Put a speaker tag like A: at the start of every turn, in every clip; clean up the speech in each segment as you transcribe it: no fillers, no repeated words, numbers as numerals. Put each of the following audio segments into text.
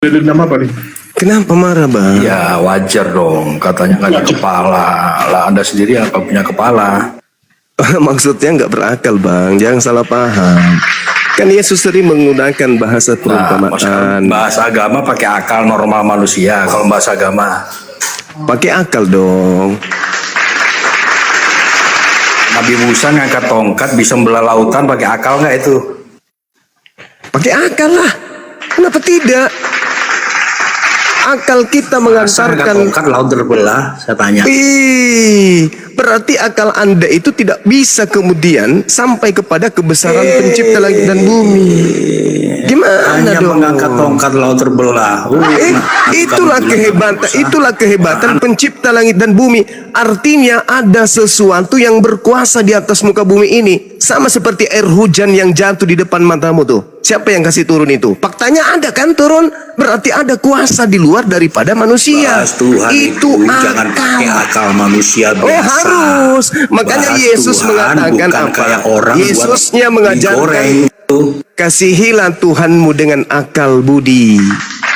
A: Dendam apa nih?
B: Kenapa marah, Bang?
C: Ya wajar dong, katanya nggak ada kepala. Lah Anda sendiri apa punya kepala?
B: Maksudnya nggak berakal, Bang. Jangan salah paham. Kan Yesus sering menggunakan bahasa
C: Nah,
B: perumpamaan.
C: bahasa agama pakai akal normal manusia. Kalau bahasa agama,
B: Pakai akal dong.
C: Nabi Musa ngangkat tongkat bisa membelah lautan pakai akal nggak itu?
B: Pakai akal lah. Kenapa tidak? Akal kita
C: Masa ngangkat
B: mengantarkan.
C: tongkat laut terbelah? Saya tanya.
B: Berarti akal Anda itu tidak bisa kemudian sampai kepada kebesaran pencipta langit dan bumi. Gimana
C: Hanya
B: dong?
C: mengangkat tongkat laut terbelah.
B: Itulah kehebatan pencipta langit dan bumi. Artinya ada sesuatu yang berkuasa di atas muka bumi ini. Sama seperti air hujan yang jatuh di depan matamu tuh. Siapa yang kasih turun itu? Faktanya ada kan turun. Berarti ada kuasa di luar daripada manusia.
C: Bahas Tuhan itu jangan pakai akal manusia biasa.
B: Oh harus. Makanya
C: Bahas
B: Yesus
C: Tuhan,
B: mengatakan
C: bukan
B: apa?
C: kayak orang
B: Yesusnya
C: buat
B: mengajarkan
C: digoreng.
B: kasihilah Tuhanmu dengan akal budi.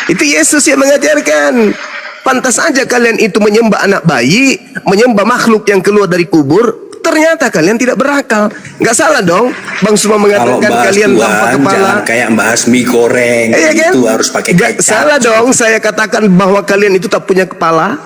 B: Itu Yesus yang mengajarkan. Pantas aja kalian itu menyembah anak bayi, menyembah makhluk yang keluar dari kubur. Ternyata kalian tidak berakal. Nggak salah dong Bang Suma
C: Kalau
B: mengatakan
C: bahas
B: kalian
C: Tuhan,
B: tanpa kepala.
C: jangan kayak bahas mie goreng.
B: Iya kan?
C: Itu harus pakai
B: Nggak
C: kecap.
B: salah dong saya katakan bahwa kalian itu tak punya kepala.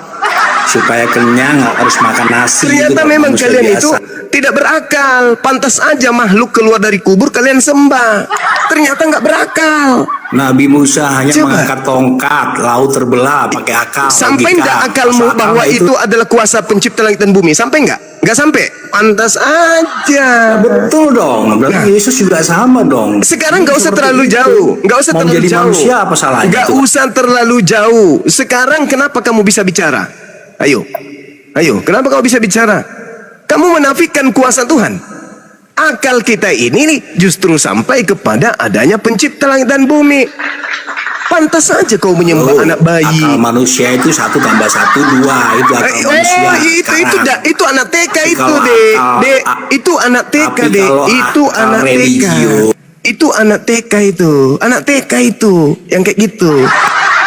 C: Supaya kenyang harus makan nasi.
B: Ternyata
C: Itu
B: memang
C: manusia
B: kalian
C: biasa.
B: itu tidak berakal. Pantas aja makhluk keluar dari kubur kalian sembah. Ternyata nggak berakal.
C: Nabi Musa hanya
B: Coba.
C: mengangkat tongkat, laut terbelah, pakai akal.
B: Sampai
C: logika.
B: nggak akalmu
C: Masuk akal
B: bahwa
C: nggak
B: itu adalah kuasa pencipta langit dan bumi? Sampai nggak? Nggak sampai. Pantas aja.
C: Betul dong. Berarti Yesus juga sama dong.
B: Sekarang nggak usah
C: Seperti
B: terlalu
C: itu.
B: jauh. Nggak usah
C: Mau
B: terlalu
C: jadi
B: jauh.
C: manusia apa salahnya?
B: Nggak
C: itu?
B: usah terlalu jauh. Sekarang kenapa kamu bisa bicara? Ayo. Ayo. Kenapa kamu bisa bicara? Kamu menafikan kuasa Tuhan. Akal kita ini nih justru sampai kepada adanya pencipta langit dan bumi. Pantas saja kau menyembah anak bayi.
C: Akal manusia itu 1 + 1 2. Itu akal manusia.
B: Itu anak TK itu,
C: Kalau
B: Dek.
C: akal-
B: Dek, itu anak TK,
C: tapi
B: Dek.
C: kalau
B: Itu
C: akal
B: anak TK.
C: religio.
B: Itu anak TK itu. Anak TK itu yang kayak gitu.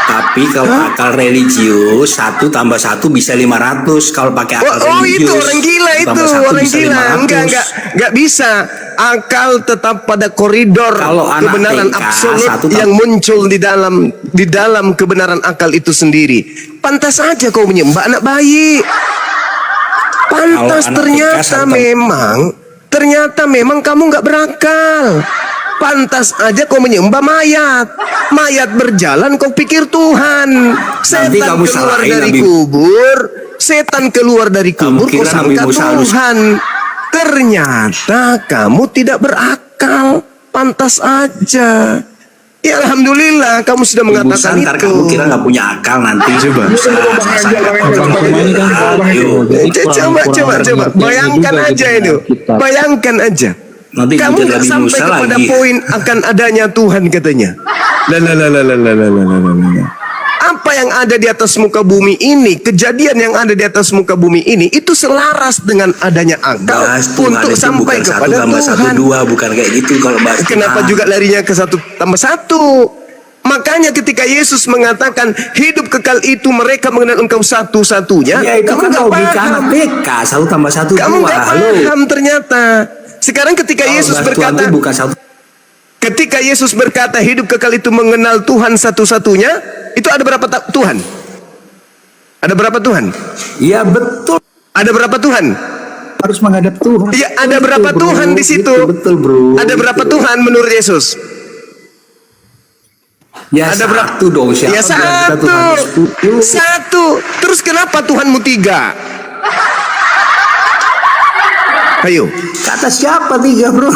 C: Tapi kalau akal religius 1 + 1 bisa 500. Kalau pakai akal religius
B: Itu orang gila
C: 1 +
B: itu,
C: 1
B: orang
C: bisa
B: gila.
C: 500.
B: Enggak bisa. Akal tetap pada koridor
C: Kalau anak
B: kebenaran
C: TK,
B: absolut
C: 1 +
B: yang muncul di dalam kebenaran akal itu sendiri. Pantas saja kau menyembah anak bayi. Pantas
C: Kalau anak TK,
B: ternyata memang kamu nggak berakal. Pantas aja kau menyembah mayat. Mayat berjalan kau pikir Tuhan. Setan
C: kamu
B: keluar
C: salahin
B: dari
C: Nabi.
B: kubur. Setan keluar dari kubur kau
C: kira Nabi
B: sangka
C: Musa halus.
B: Tuhan. Ternyata kamu tidak berakal. Pantas aja. Ya Alhamdulillah kamu sudah mengatakan
C: ntar
B: itu.
C: kamu kira nggak punya akal nanti.
B: Coba. Coba. Bayangkan aja itu. Bayangkan aja.
C: Nanti
B: Kamu
C: juga
B: nggak
C: Nabi
B: sampai
C: Musa
B: kepada
C: lagi.
B: poin akan adanya Tuhan katanya. Apa yang ada di atas muka bumi ini, kejadian yang ada di atas muka bumi ini, itu selaras dengan adanya akal
C: Bahas Tuhan
B: untuk
C: itu
B: sampai
C: bukan 1
B: kepada
C: + 1
B: Tuhan.
C: 2, bukan kayak gitu kalau bahas
B: Kenapa
C: Tuhan.
B: juga larinya ke 1 + 1? Makanya ketika Yesus mengatakan hidup kekal itu mereka mengenal Engkau satu-satunya,
C: Ya itu
B: kamu
C: kan
B: nggak
C: logika
B: paham.
C: anak TK 1 + 1
B: Kamu
C: 2.
B: nggak
C: Halo.
B: paham ternyata. Sekarang ketika
C: Kalau
B: Yesus
C: bahas Tuhan
B: berkata,
C: itu bukan 1.
B: ketika Yesus berkata hidup kekal itu mengenal Tuhan satu-satunya, itu ada berapa Tuhan? Ada berapa Tuhan?
C: Iya betul.
B: Ada berapa Tuhan?
A: Harus menghadap Tuhan.
B: Iya, ada
C: Betul,
B: berapa
C: bro.
B: Tuhan di situ?
C: Gitu, betul, bro.
B: Ada berapa
C: Gitu.
B: Tuhan menurut Yesus?
C: Ya
B: Ada berapa?
C: satu dong. Siapa
B: Ya
C: bilang kita Tuhan harus tujuh?
B: satu. Terus kenapa Tuhanmu 3? Ayo.
C: Kata siapa 3 bro?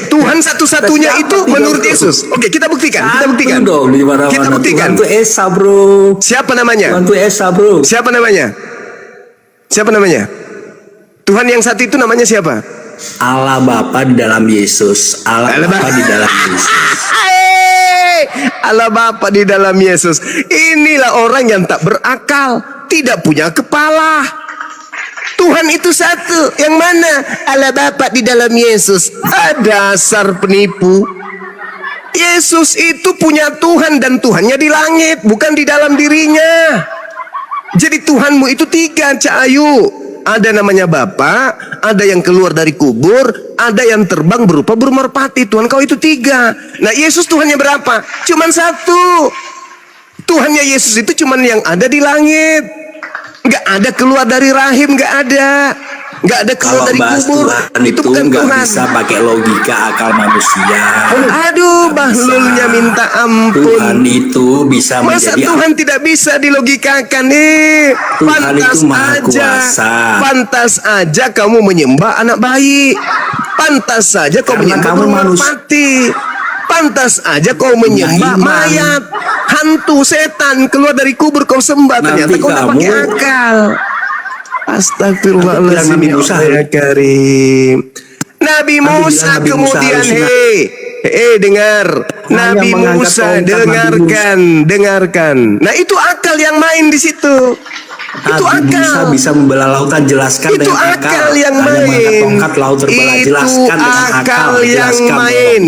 B: Tuhan satu-satunya
C: Siapa
B: itu
C: 3,
B: menurut
C: bro?
B: Yesus. Oke, kita buktikan. Kita
C: Satu
B: buktikan.
C: dong di mana-mana.
B: Kita buktikan.
C: Tuhan tuh Esa bro.
B: Siapa namanya?
C: Tuhan tuh Esa bro.
B: Siapa namanya? Siapa namanya? Tuhan yang satu itu namanya siapa?
C: Allah Bapa di dalam Yesus. Allah Bapa di dalam Yesus.
B: Allah Bapa di dalam Yesus. Inilah orang yang tak berakal, tidak punya kepala. Tuhan itu satu. Yang mana? Allah Bapa di dalam Yesus. Dasar penipu. Yesus itu punya Tuhan dan Tuhannya di langit, bukan di dalam dirinya. Jadi Tuhanmu itu 3, Cak Ayu. Ada namanya Bapa, ada yang keluar dari kubur, ada yang terbang berupa burung merpati. Tuhan kau itu 3. Nah, Yesus Tuhannya berapa? Cuman 1. Tuhannya Yesus itu cuman yang ada di langit. Nggak ada keluar dari rahim, nggak ada. Nggak ada keluar
C: Kalau
B: dari
C: bahas
B: kubur.
C: Tuhan
B: Itu bukan
C: nggak
B: Tuhan.
C: bisa pakai logika akal manusia.
B: Aduh,
C: Nggak
B: bahlulnya
C: bisa.
B: minta ampun.
C: Tuhan itu bisa
B: Masa
C: menjadi
B: Tuhan tidak bisa dilogikakan nih?
C: Tuhan itu maha kuasa.
B: Pantas aja kamu menyembah anak bayi. Pantas saja kau
C: Karena
B: menyembah
C: kamu
B: burung
C: manusia.
B: merpati. Pantas aja kau menyembah
C: iman.
B: mayat, hantu, setan keluar dari kubur kau sembah.
C: Nanti
B: Ternyata kau tidak
C: kamu-
B: pakai akal. Astagfirullahaladzim,
C: Nabi
B: ya
C: Musa.
B: Allah ya Karim. Nabi Musa
C: Nabi Musa
B: kemudian
C: harus
B: dengar. Nabi
C: mengangkat
B: Musa,
C: tongkat
B: dengarkan. Nah, itu akal yang main di situ. Itu
C: Nabi Musa
B: akal.
C: bisa membelah lautan, jelaskan
B: Itu
C: dengan
B: akal
C: akal.
B: yang
C: Hanya mengangkat
B: main.
C: tongkat laut terbelah,
B: Itu
C: jelaskan dengan akal.
B: akal yang
C: Jelaskan
B: main.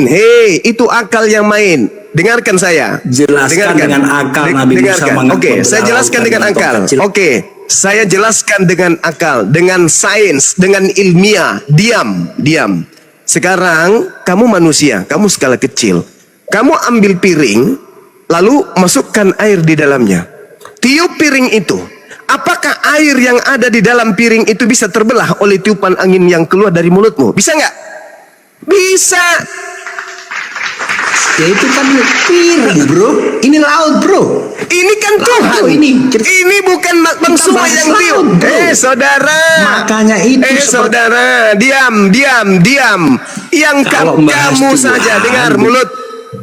B: Itu akal yang main. Dengarkan saya.
C: Jelaskan dengan akal Nabi Musa
B: Dengarkan.
C: mengangkat
B: Oke, saya
C: membelah
B: jelaskan
C: lautan
B: dengan akal.
C: tongkat jelas-
B: Oke, saya jelaskan dengan akal, dengan sains, dengan ilmiah. Diam. Sekarang kamu manusia, kamu skala kecil. Kamu ambil piring, lalu masukkan air di dalamnya. Tiup piring itu. Apakah air yang ada di dalam piring itu bisa terbelah oleh tiupan angin yang keluar dari mulutmu? Bisa nggak? Bisa.
C: Ya itu kan piring bro, ini laut bro.
B: Ini kan Tuhan.
C: Laut ini.
B: Ini bukan Bang
C: Kita
B: Suma
C: bahas
B: yang
C: laut,
B: tiup.
C: bro.
B: Saudara.
C: Makanya itu
B: Saudara, diam. Yang
C: Kalau bahas
B: kamu
C: Tuhan,
B: saja dengar mulut.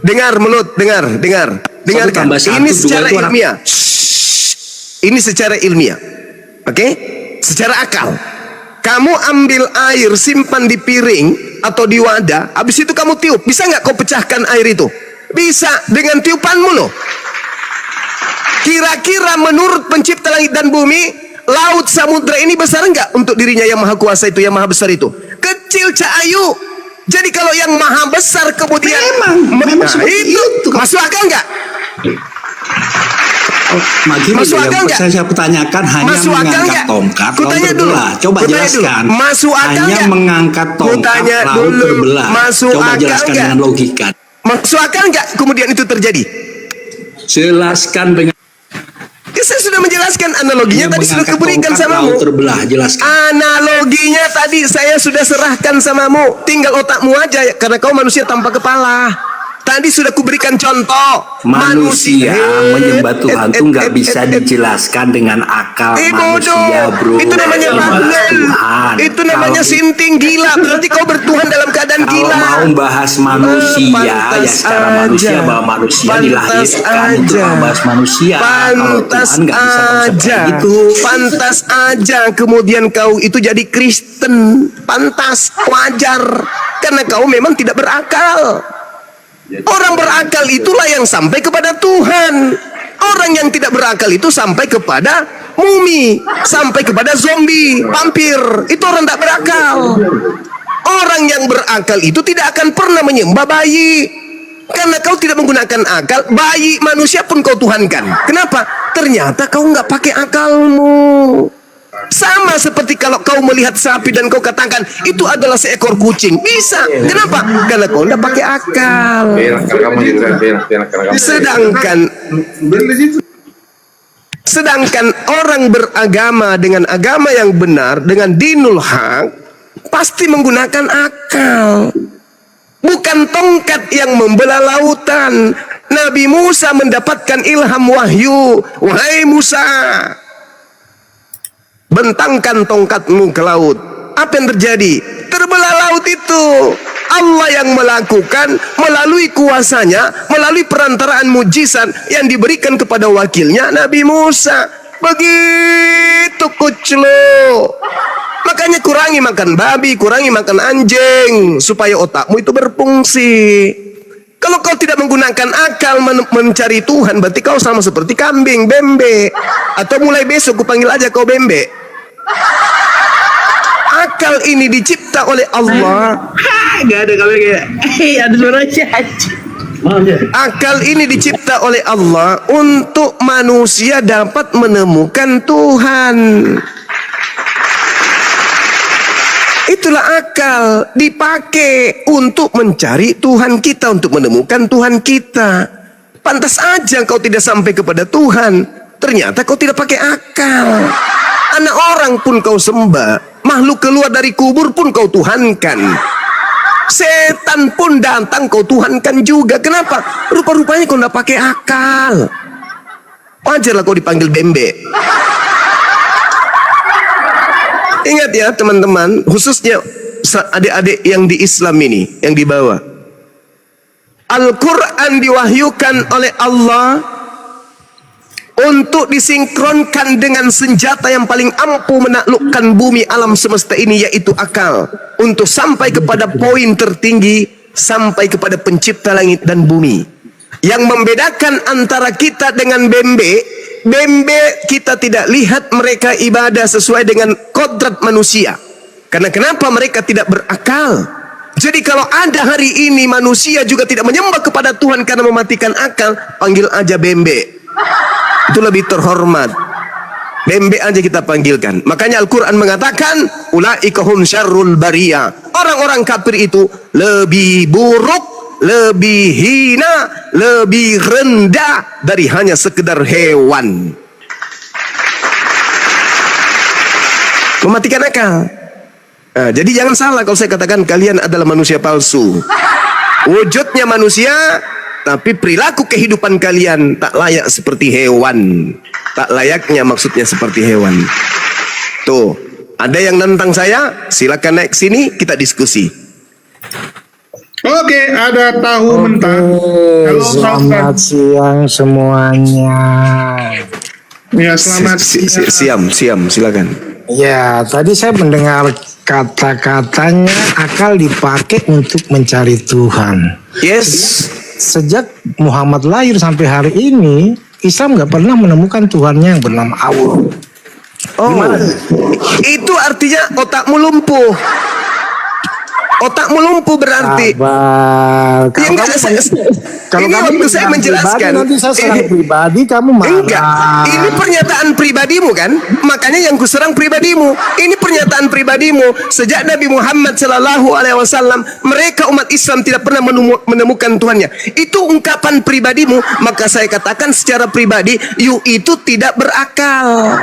B: Dengarkan.
C: tambah satu,
B: Ini
C: dua
B: secara
C: itu orang-
B: ilmiah. Ini secara ilmiah. Oke? Secara akal. Kamu ambil air, simpan di piring atau di wadah, habis itu kamu tiup. Bisa nggak kau pecahkan air itu? Bisa, dengan tiupanmu loh. Kira-kira menurut pencipta langit dan bumi, laut samudra ini besar nggak untuk dirinya yang maha kuasa itu, yang maha besar itu? Kecil, Cak Ayu. Jadi kalau yang maha besar kemudian
C: Memang seperti itu.
B: masuk akal nggak? Masuk akal nggak?
C: Saya kutanyakan hanya
B: Masuk akal
C: mengangkat
B: nggak?
C: tongkat laut
B: Kutanya dulu.
C: terbelah. Coba
B: Kutanya
C: jelaskan.
B: dulu. Masuk akal
C: hanya
B: nggak?
C: mengangkat tongkat
B: Kutanya
C: laut
B: dulu.
C: terbelah.
B: Masuk
C: Coba
B: akal
C: jelaskan
B: nggak?
C: dengan logika.
B: Masuk akal nggak kemudian itu terjadi?
C: Jelaskan dengan
B: Ya, saya sudah menjelaskan analoginya tadi sudah
C: mengangkat
B: kuberikan
C: tongkat
B: samamu.
C: laut terbelah. Jelaskan.
B: Analoginya tadi saya sudah serahkan samamu. Tinggal otakmu aja karena kau manusia tanpa kepala. Tadi sudah kuberikan contoh.
C: Manusia menyembah Tuhan tuh nggak bisa
B: dijelaskan.
C: dijelaskan dengan akal
B: Bodoh.
C: manusia bro.
B: Itu namanya
C: Menyembah
B: bahlul.
C: Tuhan.
B: Itu namanya
C: Kalau-
B: sinting gila. Berarti kau bertuhan dalam keadaan
C: Kalau
B: gila.
C: mau bahas manusia,
B: Pantas
C: ya secara manusia
B: aja.
C: bahwa manusia
B: Pantas
C: dilahirkan itu
B: aja.
C: bahas manusia. Kalau
B: Pantas
C: Tuhan nggak bisa konsep
B: aja.
C: kayak gitu.
B: Pantas aja kemudian kau itu jadi Kristen. Pantas, wajar. Karena kau memang tidak berakal. Orang berakal itulah yang sampai kepada Tuhan. Orang yang tidak berakal itu sampai kepada mumi, sampai kepada zombie, vampir. Itu orang tak berakal. Orang yang berakal itu tidak akan pernah menyembah bayi. Karena kau tidak menggunakan akal, bayi manusia pun kau tuhankan. Kenapa? Ternyata kau nggak pakai akalmu. Sama seperti kalau kau melihat sapi dan kau katakan itu adalah seekor kucing. Bisa. Kenapa? Karena kau tidak pakai akal. Sedangkan orang beragama dengan agama yang benar, dengan dinul haq, pasti menggunakan akal. Bukan tongkat yang membelah lautan. Nabi Musa mendapatkan ilham wahyu. Wahai Musa, bentangkan tongkatmu ke laut. Apa yang terjadi? Terbelah laut itu. Allah yang melakukan melalui kuasanya, melalui perantaraan mujizat yang diberikan kepada wakilnya Nabi Musa. Begitu kuclo. Makanya kurangi makan babi, kurangi makan anjing, supaya otakmu itu berfungsi. Kalau kau tidak menggunakan akal mencari Tuhan, berarti kau sama seperti kambing, bembe. Atau mulai besok kupanggil aja kau bembe. Akal ini dicipta oleh Allah.
D: Gak ada kambing kayak ada suaranya.
B: Akal ini dicipta oleh Allah untuk manusia dapat menemukan Tuhan. Itulah akal, dipakai untuk mencari Tuhan kita, untuk menemukan Tuhan kita. Pantas aja kau tidak sampai kepada Tuhan, ternyata kau tidak pakai akal. Anak orang pun kau sembah, makhluk keluar dari kubur pun kau tuhankan. Setan pun datang kau tuhankan juga. Kenapa? Rupa-rupanya kau tidak pakai akal. Wajarlah kau dipanggil bembe. Ingat ya teman-teman, khususnya adik-adik yang di Islam ini, yang dibawa. Al-Quran diwahyukan oleh Allah untuk disinkronkan dengan senjata yang paling ampuh menaklukkan bumi alam semesta ini, yaitu akal. Untuk sampai kepada poin tertinggi, sampai kepada pencipta langit dan bumi. Yang membedakan antara kita dengan bembe, kita tidak lihat mereka ibadah sesuai dengan kodrat manusia. Karena kenapa? Mereka tidak berakal. Jadi kalau ada hari ini manusia juga tidak menyembah kepada Tuhan karena mematikan akal, panggil aja bembe. Itu lebih terhormat. Bembe aja kita panggilkan. Makanya Al-Quran mengatakan, ulaika hum syarrul bariyah. Orang-orang kafir itu lebih buruk, lebih hina, lebih rendah dari hanya sekedar hewan. Mematikan akal. Nah, jadi jangan salah kalau saya katakan kalian adalah manusia palsu. Wujudnya manusia, tapi perilaku kehidupan kalian tak layak seperti hewan. Tak layaknya maksudnya seperti hewan. Tuh, ada yang nentang saya? Silakan naik sini, kita diskusi.
A: Oke, ada tahu mentah. Halo,
D: Selamat siang semuanya.
A: Ya, selamat siang.
B: Siam, silakan.
D: Ya, tadi saya mendengar kata-katanya akal dipakai untuk mencari Tuhan.
B: Yes.
D: Sejak Muhammad lahir sampai hari ini, Islam nggak pernah menemukan Tuhannya yang bernama Allah.
B: Oh, itu artinya otakmu lumpuh. Otakmu lumpuh berarti.
D: Sabar.
B: Ya, enggak,
D: Kalau
B: ini
D: kamu
B: waktu saya menjelaskan.
D: nanti saya serang pribadi, kamu marah.
B: Enggak, ini pernyataan pribadimu kan? Makanya yang kuserang pribadimu. Ini pernyataan pribadimu. Sejak Nabi Muhammad SAW, mereka umat Islam tidak pernah menemukan Tuhannya. Itu ungkapan pribadimu. Maka saya katakan secara pribadi, you itu tidak berakal.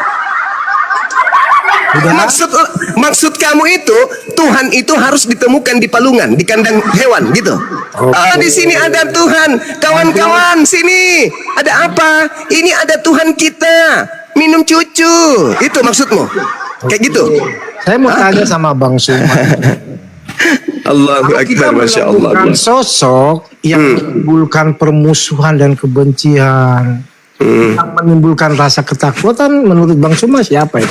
B: Maksud kamu itu Tuhan itu harus ditemukan di palungan, di kandang hewan gitu. Di sini ada Tuhan, kawan-kawan sini ada apa? Ini ada Tuhan kita, minum cucu. Itu maksudmu? Kayak gitu.
D: Saya mau tanya sama Bang Suma.
B: Allahu Akbar, Masya Allah.
D: Bukan sosok yang menimbulkan permusuhan dan kebencian, yang menimbulkan rasa ketakutan. Menurut Bang Suma siapa itu?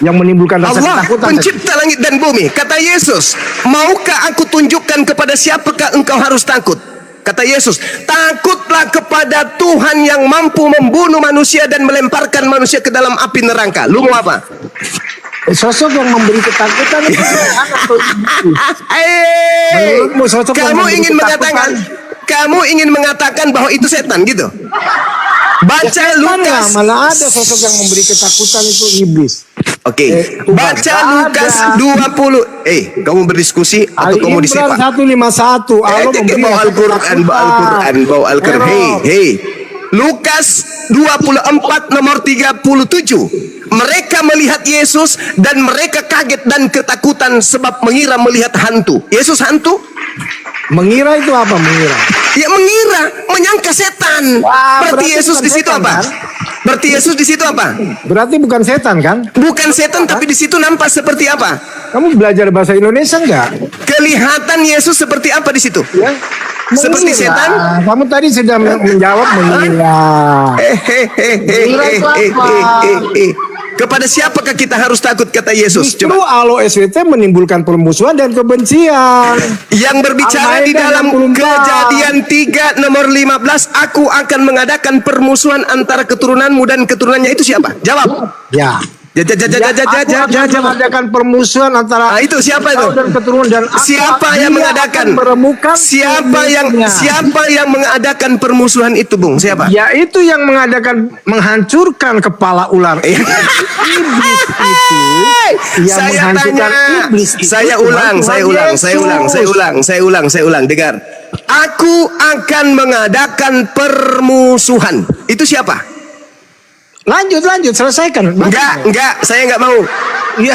D: Yang menimbulkan rasa
B: Allah,
D: ketakutan.
B: pencipta langit dan bumi. Kata Yesus, maukah aku tunjukkan kepada siapakah engkau harus takut? Kata Yesus, takutlah kepada Tuhan yang mampu membunuh manusia dan melemparkan manusia ke dalam api neraka. Lu mau apa?
D: Sosok yang memberi ketakutan itu menurutmu sosok yang memberi ketakutan?
B: Kamu ingin mengatakan bahwa itu setan gitu? Baca Lukas.
D: Mana ada sosok yang memberi ketakutan itu iblis.
B: Oke, baca Lukas 20. Kamu berdiskusi atau kamu disepak?
D: 151. Allah memberi
B: bawa Al-Quran. Hei. Lukas 24 nomor 37. Mereka melihat Yesus dan mereka kaget dan ketakutan sebab mengira melihat hantu. Yesus hantu?
D: Mengira itu apa mengira?
B: Ya mengira, menyangka setan. Berarti Yesus di situ apa?
D: Kan?
B: Berarti Yesus di situ apa?
D: Berarti bukan setan kan?
B: Bukan setan, tapi di situ nampak seperti apa?
D: Kamu belajar bahasa Indonesia enggak?
B: Kelihatan Yesus seperti apa di situ?
D: Ya.
B: Seperti setan?
D: Kamu tadi sudah menjawab mengira.
B: Kepada siapakah kita harus takut, kata Yesus?
D: Justru Allah SWT menimbulkan permusuhan dan kebencian.
B: Yang berbicara di dalam Kejadian 3 nomor 15, aku akan mengadakan permusuhan antara keturunanmu dan keturunannya, itu siapa? Jawab.
D: Ya.
B: Aku
D: akan mengadakan permusuhan antara
B: itu siapa itu?
D: kau dan keturunan dan
B: Siapa yang mengadakan? Siapa yang mengadakan permusuhan itu, Bung? Siapa?
D: Yaitu yang menghancurkan kepala ular. Iblis itu yang
B: Saya
D: menghancurkan
B: tanya,
D: iblis itu.
B: saya ulang, dengar. Aku akan mengadakan permusuhan. Itu siapa?
D: Lanjut, selesaikan.
B: Enggak, saya enggak mau.
D: Ya,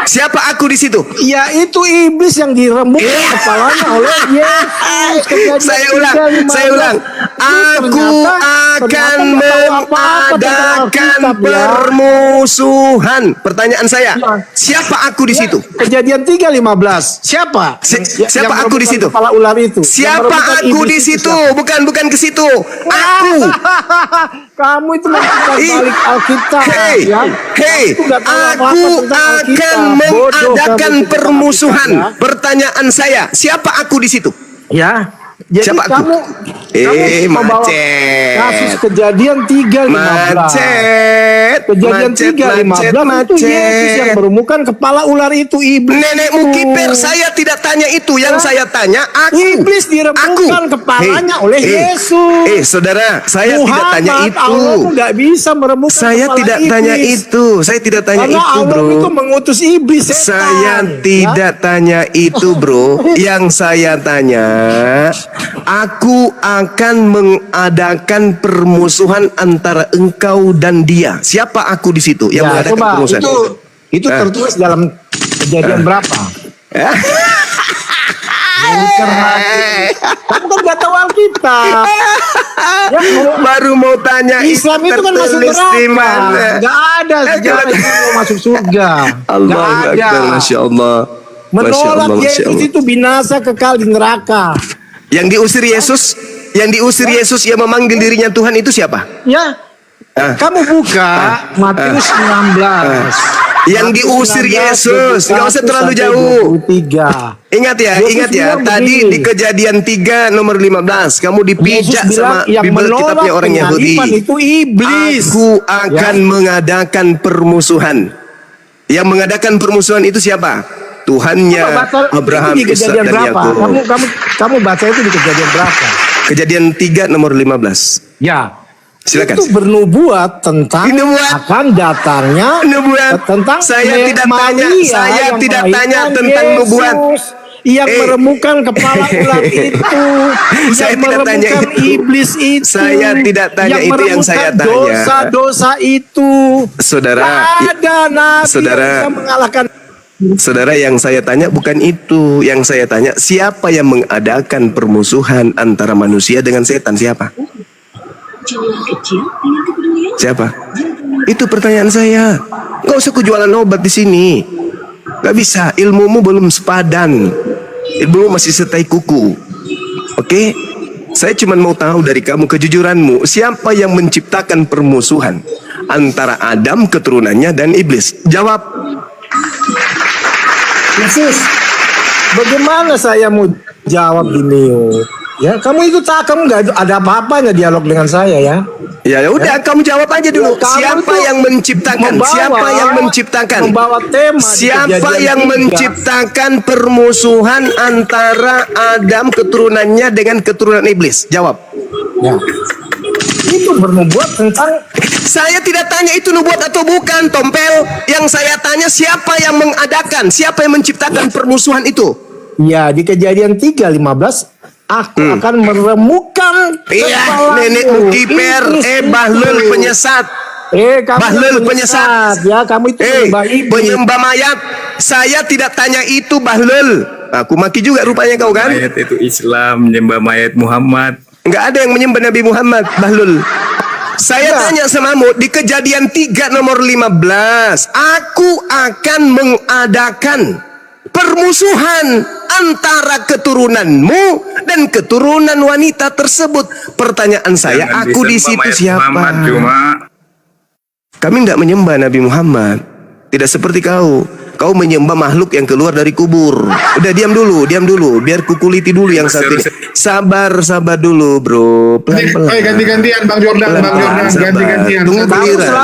B: Siapa aku di situ?
D: ya itu iblis yang diremukkan kepalanya oleh Yesus. Kejadian
B: Saya ulang.
D: 3:15.
B: Aku akan mengadakan permusuhan. Pertanyaan saya, siapa aku di situ?
D: Kejadian 3:15. Siapa?
B: Siapa aku di situ?
D: Kepala ular itu.
B: Siapa aku di situ? Bukan ke situ. Aku.
D: Kamu itu balik Alkitab.
B: Aku akan mengadakan permusuhan. Pertanyaan saya, siapa aku di situ?
D: Ya. Jadi
B: Siapa aku?
D: kamu membawa
B: Macet.
D: kasus kejadian 3:15. Kejadian 3:15 itu Yesus yang meremukkan kepala ular itu, iblis.
B: Nenekmu kiper, saya tidak tanya itu. Yang saya tanya, aku.
D: Iblis diremukkan kepalanya oleh Yesus.
B: Saudara, saya tidak tanya itu.
D: Allah nggak bisa meremukkan
B: Saya
D: kepala
B: tidak
D: iblis.
B: tanya itu. Saya tidak tanya
D: Karena
B: itu,
D: Allah
B: bro.
D: itu mengutus iblis, setan.
B: Saya tidak tanya itu, bro. Yang saya tanya, aku akan mengadakan permusuhan antara engkau dan dia. Siapa aku di situ yang mengadakan
D: coba,
B: permusuhan?
D: Itu tertulis dalam kejadian berapa? Kamu kan gak tahu Alkitab. Ya,
B: Baru mau tanya
D: Islam itu kan masuk
B: tertulis di
D: neraka.
B: mana?
D: Gak ada sejarah itu mau masuk surga.
B: Allah
D: Gak ada.
B: Akbar, Masya Allah.
D: Menolak
B: Masya
D: Yesus
B: Allah.
D: itu binasa kekal di neraka.
B: Yang diusir Yesus yang memanggil dirinya Tuhan itu siapa?
D: Ya, kamu buka Matius 19.
B: Yang diusir Yesus, nggak usah terlalu jauh.
D: 23.
B: Ingat ya, tadi di Kejadian 3 nomor 15 kamu dipijak
D: Yesus bilang,
B: sama
D: yang
B: Bible
D: menolak
B: kitabnya orang Yahudi.
D: penyaliban itu iblis.
B: Aku akan mengadakan permusuhan. Yang mengadakan permusuhan itu siapa? Tuhannya Abraham,
D: itu di
B: Ishak
D: kejadian
B: dan
D: berapa?
B: Yakub.
D: Kamu baca itu di kejadian berapa?
B: Kejadian 3 nomor 15.
D: Ya.
B: Silakan.
D: Itu bernubuat tentang
B: Nubuat.
D: akan datangnya
B: Nubuat.
D: tentang
B: Saya tidak tanya,
D: Maria
B: saya
D: yang
B: tidak
D: melahirkan
B: tanya tentang
D: Yesus,
B: nubuat.
D: yang meremukkan kepala ular itu,
B: Saya
D: yang
B: tidak tanya
D: meremukkan
B: itu.
D: iblis itu,
B: Saya tidak tanya
D: yang
B: itu yang saya
D: meremukkan
B: tanya.
D: dosa-dosa itu.
B: Saudara,
D: Ada nabi
B: saudara.
D: yang bisa mengalahkan.
B: Saudara, yang saya tanya bukan itu. Yang saya tanya, siapa yang mengadakan permusuhan antara manusia dengan setan? Siapa? Siapa? Itu pertanyaan saya. Gak usah kujualan obat di sini. Gak bisa. Ilmumu belum sepadan. Ilmumu masih setai kuku. Oke? Saya cuma mau tahu dari kamu kejujuranmu. Siapa yang menciptakan permusuhan antara Adam keturunannya dan iblis? Jawab.
D: Yesus, bagaimana saya mau jawab gini? Ya, kamu itu kamu nggak ada apa-apanya dialog dengan saya ya.
B: Ya udah, kamu jawab aja dulu.
D: Kamu
B: Siapa
D: itu
B: yang menciptakan? Siapa yang menciptakan?
D: Membawa tema. di
B: Siapa
D: Kejadian
B: yang
D: 3.
B: menciptakan permusuhan antara Adam keturunannya dengan keturunan iblis? Jawab.
D: Ya. Itu bernubuat tentang.
B: Saya tidak tanya itu nubuat atau bukan, Tompel. Yang saya tanya siapa yang mengadakan, siapa yang menciptakan permusuhan itu?
D: Ya, di Kejadian 3:15 aku akan meremukkan
B: Iya,
D: kepalamu.
B: nenekmu kiper,
D: Iblis
B: bahlul
D: itu.
B: penyesat.
D: Kamu
B: Bahlul
D: yang
B: penyesat.
D: Ya, kamu itu penyembah iblis.
B: Penyembah mayat. Saya tidak tanya itu, Bahlul. Aku maki juga rupanya kau kan?
E: Mayat itu Islam, menyembah mayat Muhammad.
B: Enggak ada yang menyembah Nabi Muhammad, Bahlul. Saya tanya samamu di Kejadian 3 nomor 15, aku akan mengadakan permusuhan antara keturunanmu dan keturunan wanita tersebut. Pertanyaan saya,
E: Jangan
B: aku di
E: disembah
B: situ
E: mayat Muhammad,
B: siapa?
E: cuma
B: Kami tidak menyembah Nabi Muhammad. Tidak seperti kau. Kau menyembah makhluk yang keluar dari kubur. Udah diam dulu. Biar kukuliti dulu yang satu ini. Sabar dulu, bro. Pelan-pelan.
A: Ganti-gantian Bang Jordan, ganti-gantian.
B: Tunggu giliran.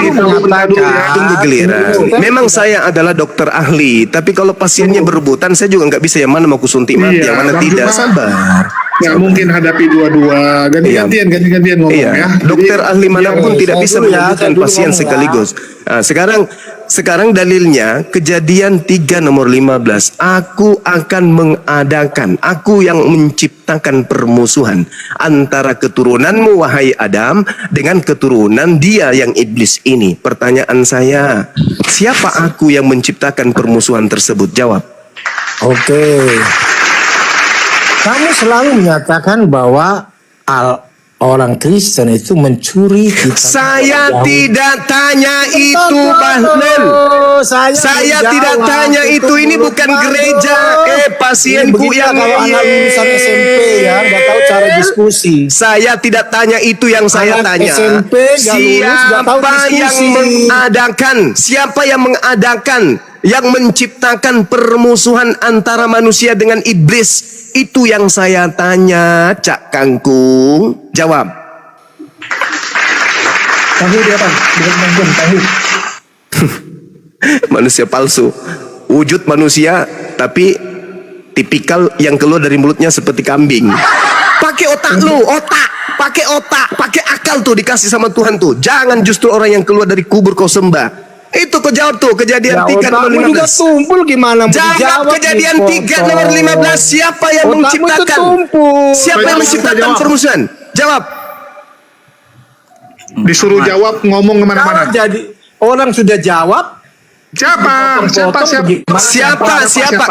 B: Tunggu giliran. Memang saya adalah dokter ahli, tapi kalau pasiennya berebutan, saya juga nggak bisa yang mana mau kusuntik mati, yang mana
A: Bang
B: tidak.
A: Juma
B: Sabar.
A: nggak mungkin hadapi dua-dua. Ganti-gantian ngomong
B: Iya,
A: ya.
B: dokter ahli manapun tidak bisa menyembuhkan pasien sekaligus. Nah, sekarang dalilnya kejadian 3 nomor 15. Aku akan mengadakan, aku yang menciptakan permusuhan antara keturunanmu wahai Adam dengan keturunan dia yang iblis ini. Pertanyaan saya, siapa aku yang menciptakan permusuhan tersebut? Jawab.
D: Oke. Kamu selalu menyatakan bahwa orang Kristen itu mencuri kitab.
B: Saya tidak tanya itu, Bahlul. Saya tidak tanya itu. Ini bukan gereja. Pasienku yang
D: kalau anak lulusan SMP ya, nggak tahu cara diskusi.
B: Saya tidak tanya itu yang saya
D: Anak
B: tanya.
D: SMP nggak lulus, nggak tahu
B: Siapa yang mengadakan, yang menciptakan permusuhan antara manusia dengan iblis? Itu yang saya tanya, Cak Kangkung. Jawab.
D: Tahu dia apa? Tahu.
B: Manusia palsu. Wujud manusia, tapi tipikal yang keluar dari mulutnya seperti kambing. Pakai otak lu, pakai akal tuh dikasih sama Tuhan tuh. Jangan justru orang yang keluar dari kubur kau sembah. Itu kau jawab tuh, kejadian 3 nomor 15.
D: Juga tumpul gimana?
B: Jawab kejadian 3 nomor 15. Siapa yang menciptakan? Siapa yang menciptakan permusuhan? Jawab.
A: Disuruh jawab ngomong kemana-mana.
D: Kalau jadi orang sudah jawab,
A: Siapa?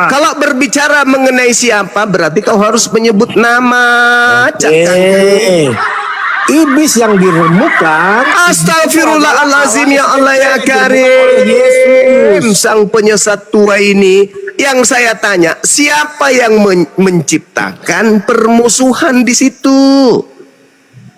B: Kalau berbicara mengenai siapa, berarti kau harus menyebut nama. Cak Kangkung.
D: Iblis yang diremukkan.
B: Astagfirullahalazim, ya Allah ya Karim.
D: Yesus,
B: sang penyesat tua ini. Yang saya tanya, siapa yang menciptakan permusuhan di situ?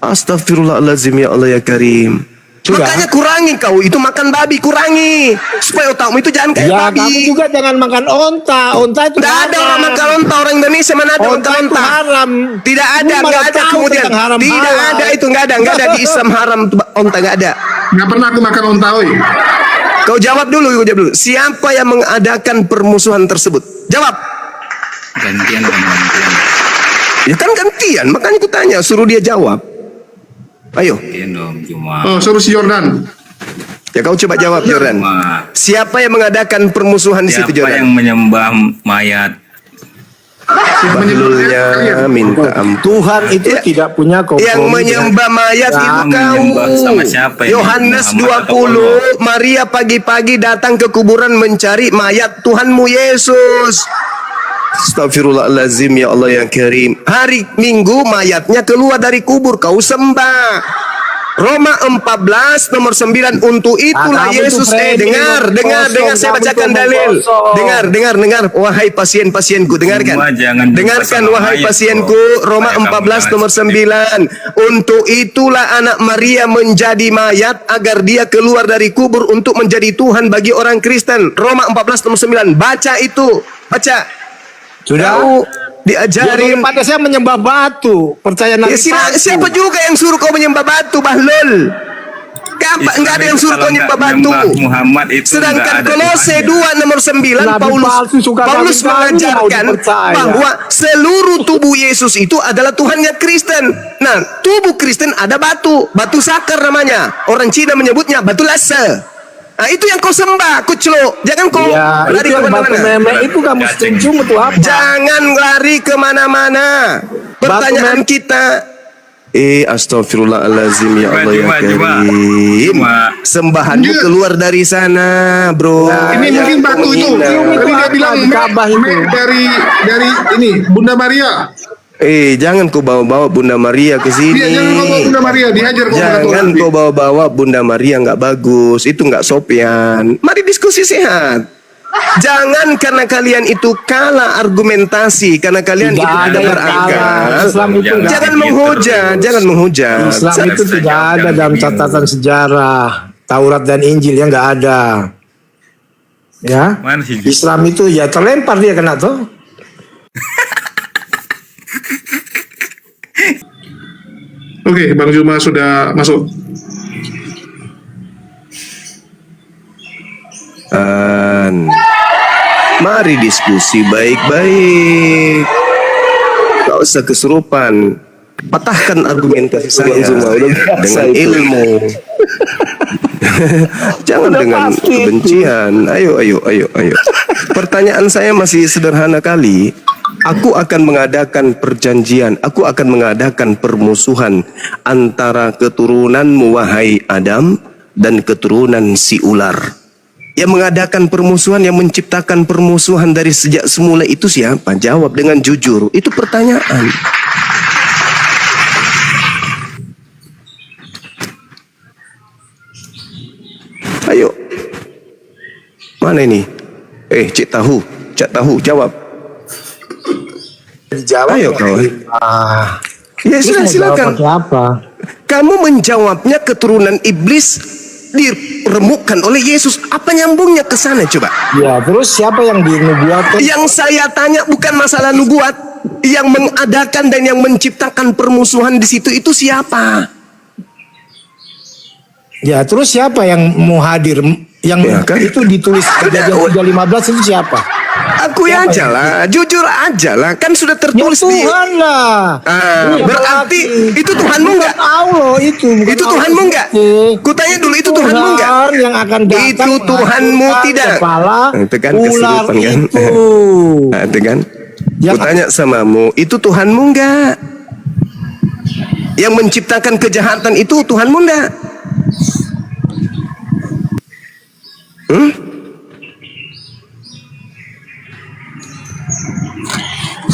B: Astagfirullahalazim, ya Allah ya Karim.
D: Sudah.
B: Makanya kurangi kau itu makan babi, kurangi supaya otakmu itu jangan kayak babi.
D: Kamu juga jangan makan onta. Onta itu
B: tidak ada orang makan onta, orang Indonesia mana ada makan onta.
D: Haram.
B: Tidak ada, nggak ada kemudian. Tidak ada itu, nggak ada di Islam haram onta, nggak ada.
A: Nggak pernah aku makan onta, oi.
B: Kau jawab dulu. Siapa yang mengadakan permusuhan tersebut? Jawab.
E: Gantian.
B: Ya kan gantian, makanya aku tanya, suruh dia jawab. Ayo.
E: Gantian dong, cuma.
A: Oh, suruh si Jordan.
B: Ya kau coba jawab, Jordan. Siapa yang mengadakan permusuhan di situ,
E: Siapa yang
B: Jordan?
E: menyembah mayat?
B: Bahlulnya minta ampun.
D: Tuhan itu tidak punya kompromi.
B: Yang menyembah mayat itu kau.
E: Menyembah sama siapa ini?
B: Yohanes
E: Muhammad atau
B: 20, Maria pagi-pagi datang ke kuburan mencari mayat Tuhanmu Yesus. Astagfirullahalazim, ya Allah yang Karim. Hari Minggu mayatnya keluar dari kubur, kau sembah. Roma 14 nomor 9, untuk itulah Yesus. Dengar saya bacakan dalil. Dengar wahai pasien-pasienku, dengarkan. Dengarkan wahai pasienku, Roma 14 nomor 9. Untuk itulah anak Maria menjadi mayat agar dia keluar dari kubur untuk menjadi Tuhan bagi orang Kristen. Roma 14 nomor 9. Baca itu, baca.
D: Sudah.
B: Diajarin.
D: Pada saya menyembah batu, percaya Nabi.
B: Siapa juga yang suruh kau menyembah batu, Bahlul? Enggak ada yang suruh kau menyembah batu.
E: Muhammad itu
B: sedangkan Kolose 2 nomor 9, Paulus mengajarkan bahwa seluruh tubuh Yesus itu adalah Tuhannya Kristen. Nah, tubuh Kristen ada batu sakar namanya. Orang Cina menyebutnya batu lase. Nah, itu yang kau sembah, kucluk. Jangan kau lari kemana-mana.
D: Itu kamu setuju betul apa?
B: Jangan lari kemana-mana. Pertanyaan kita, astagfirullahalazim, ya Allah ya Karim. Sembahanmu keluar dari sana, bro.
A: Ini mungkin batu itu. Tadi dia bilang dari ini Bunda Maria.
B: Jangan kau bawa-bawa Bunda Maria ke sini.
A: Iya, jangan bawa Bunda Maria, dihajar kau.
B: Jangan kau bawa-bawa Bunda Maria, nggak bagus. Itu nggak sopian. Mari diskusi sehat. Jangan karena kalian itu kalah argumentasi, karena kalian itu tidak berakal. Jangan menghujat.
D: Islam itu tidak ada dalam catatan sejarah. Taurat dan Injil yang nggak ada. Ya.
E: Mana sih?
D: Islam itu ya terlempar dia kena tuh.
A: Oke, Bang Zuma sudah masuk.
B: Mari diskusi baik-baik. Tak usah kesurupan. Patahkan argumentasi saya dengan ilmu. Jangan dengan kebencian. Ayo. Pertanyaan saya masih sederhana kali. Aku akan mengadakan perjanjian. Aku akan mengadakan permusuhan antara keturunanmu wahai Adam dan keturunan si ular. Yang mengadakan permusuhan, yang menciptakan permusuhan dari sejak semula itu siapa? Jawab dengan jujur. Itu pertanyaan. Ayo. Mana ini? Cik tahu, jawab.
D: Dijawab.
B: Ayo kawan. Ya sudah, silakan.
D: Apa?
B: Kamu menjawabnya keturunan iblis diremukkan oleh Yesus. Apa nyambungnya ke sana coba?
D: Ya, terus siapa yang dinubuatkan?
B: Yang saya tanya bukan masalah nubuat. Yang mengadakan dan yang menciptakan permusuhan di situ itu siapa?
D: Ya, terus siapa yang mau hadir? Yang
B: Ya, kan?
D: itu ditulis Kejadian 3:15 itu siapa?
B: Aku aja lah, jujur aja lah. Kan sudah
D: Ya
B: tertulis di...
D: Tuhan lah. Iya,
B: Berarti itu Tuhanmu enggak?
D: Allah itu. Bukan
B: Itu Tuhanmu enggak? Kutanya dulu, itu Tuhanmu enggak?
D: Tuhan yang akan datang
B: Itu Tuhanmu
D: menghancurkan
B: tidak?
D: Kepala
B: Itu kan
D: ular
B: kesurupan kan?
D: itu.
B: Nah, itu kan?
D: Yang
B: Kutanya samamu, itu Tuhanmu enggak? Yang menciptakan kejahatan itu Tuhanmu enggak?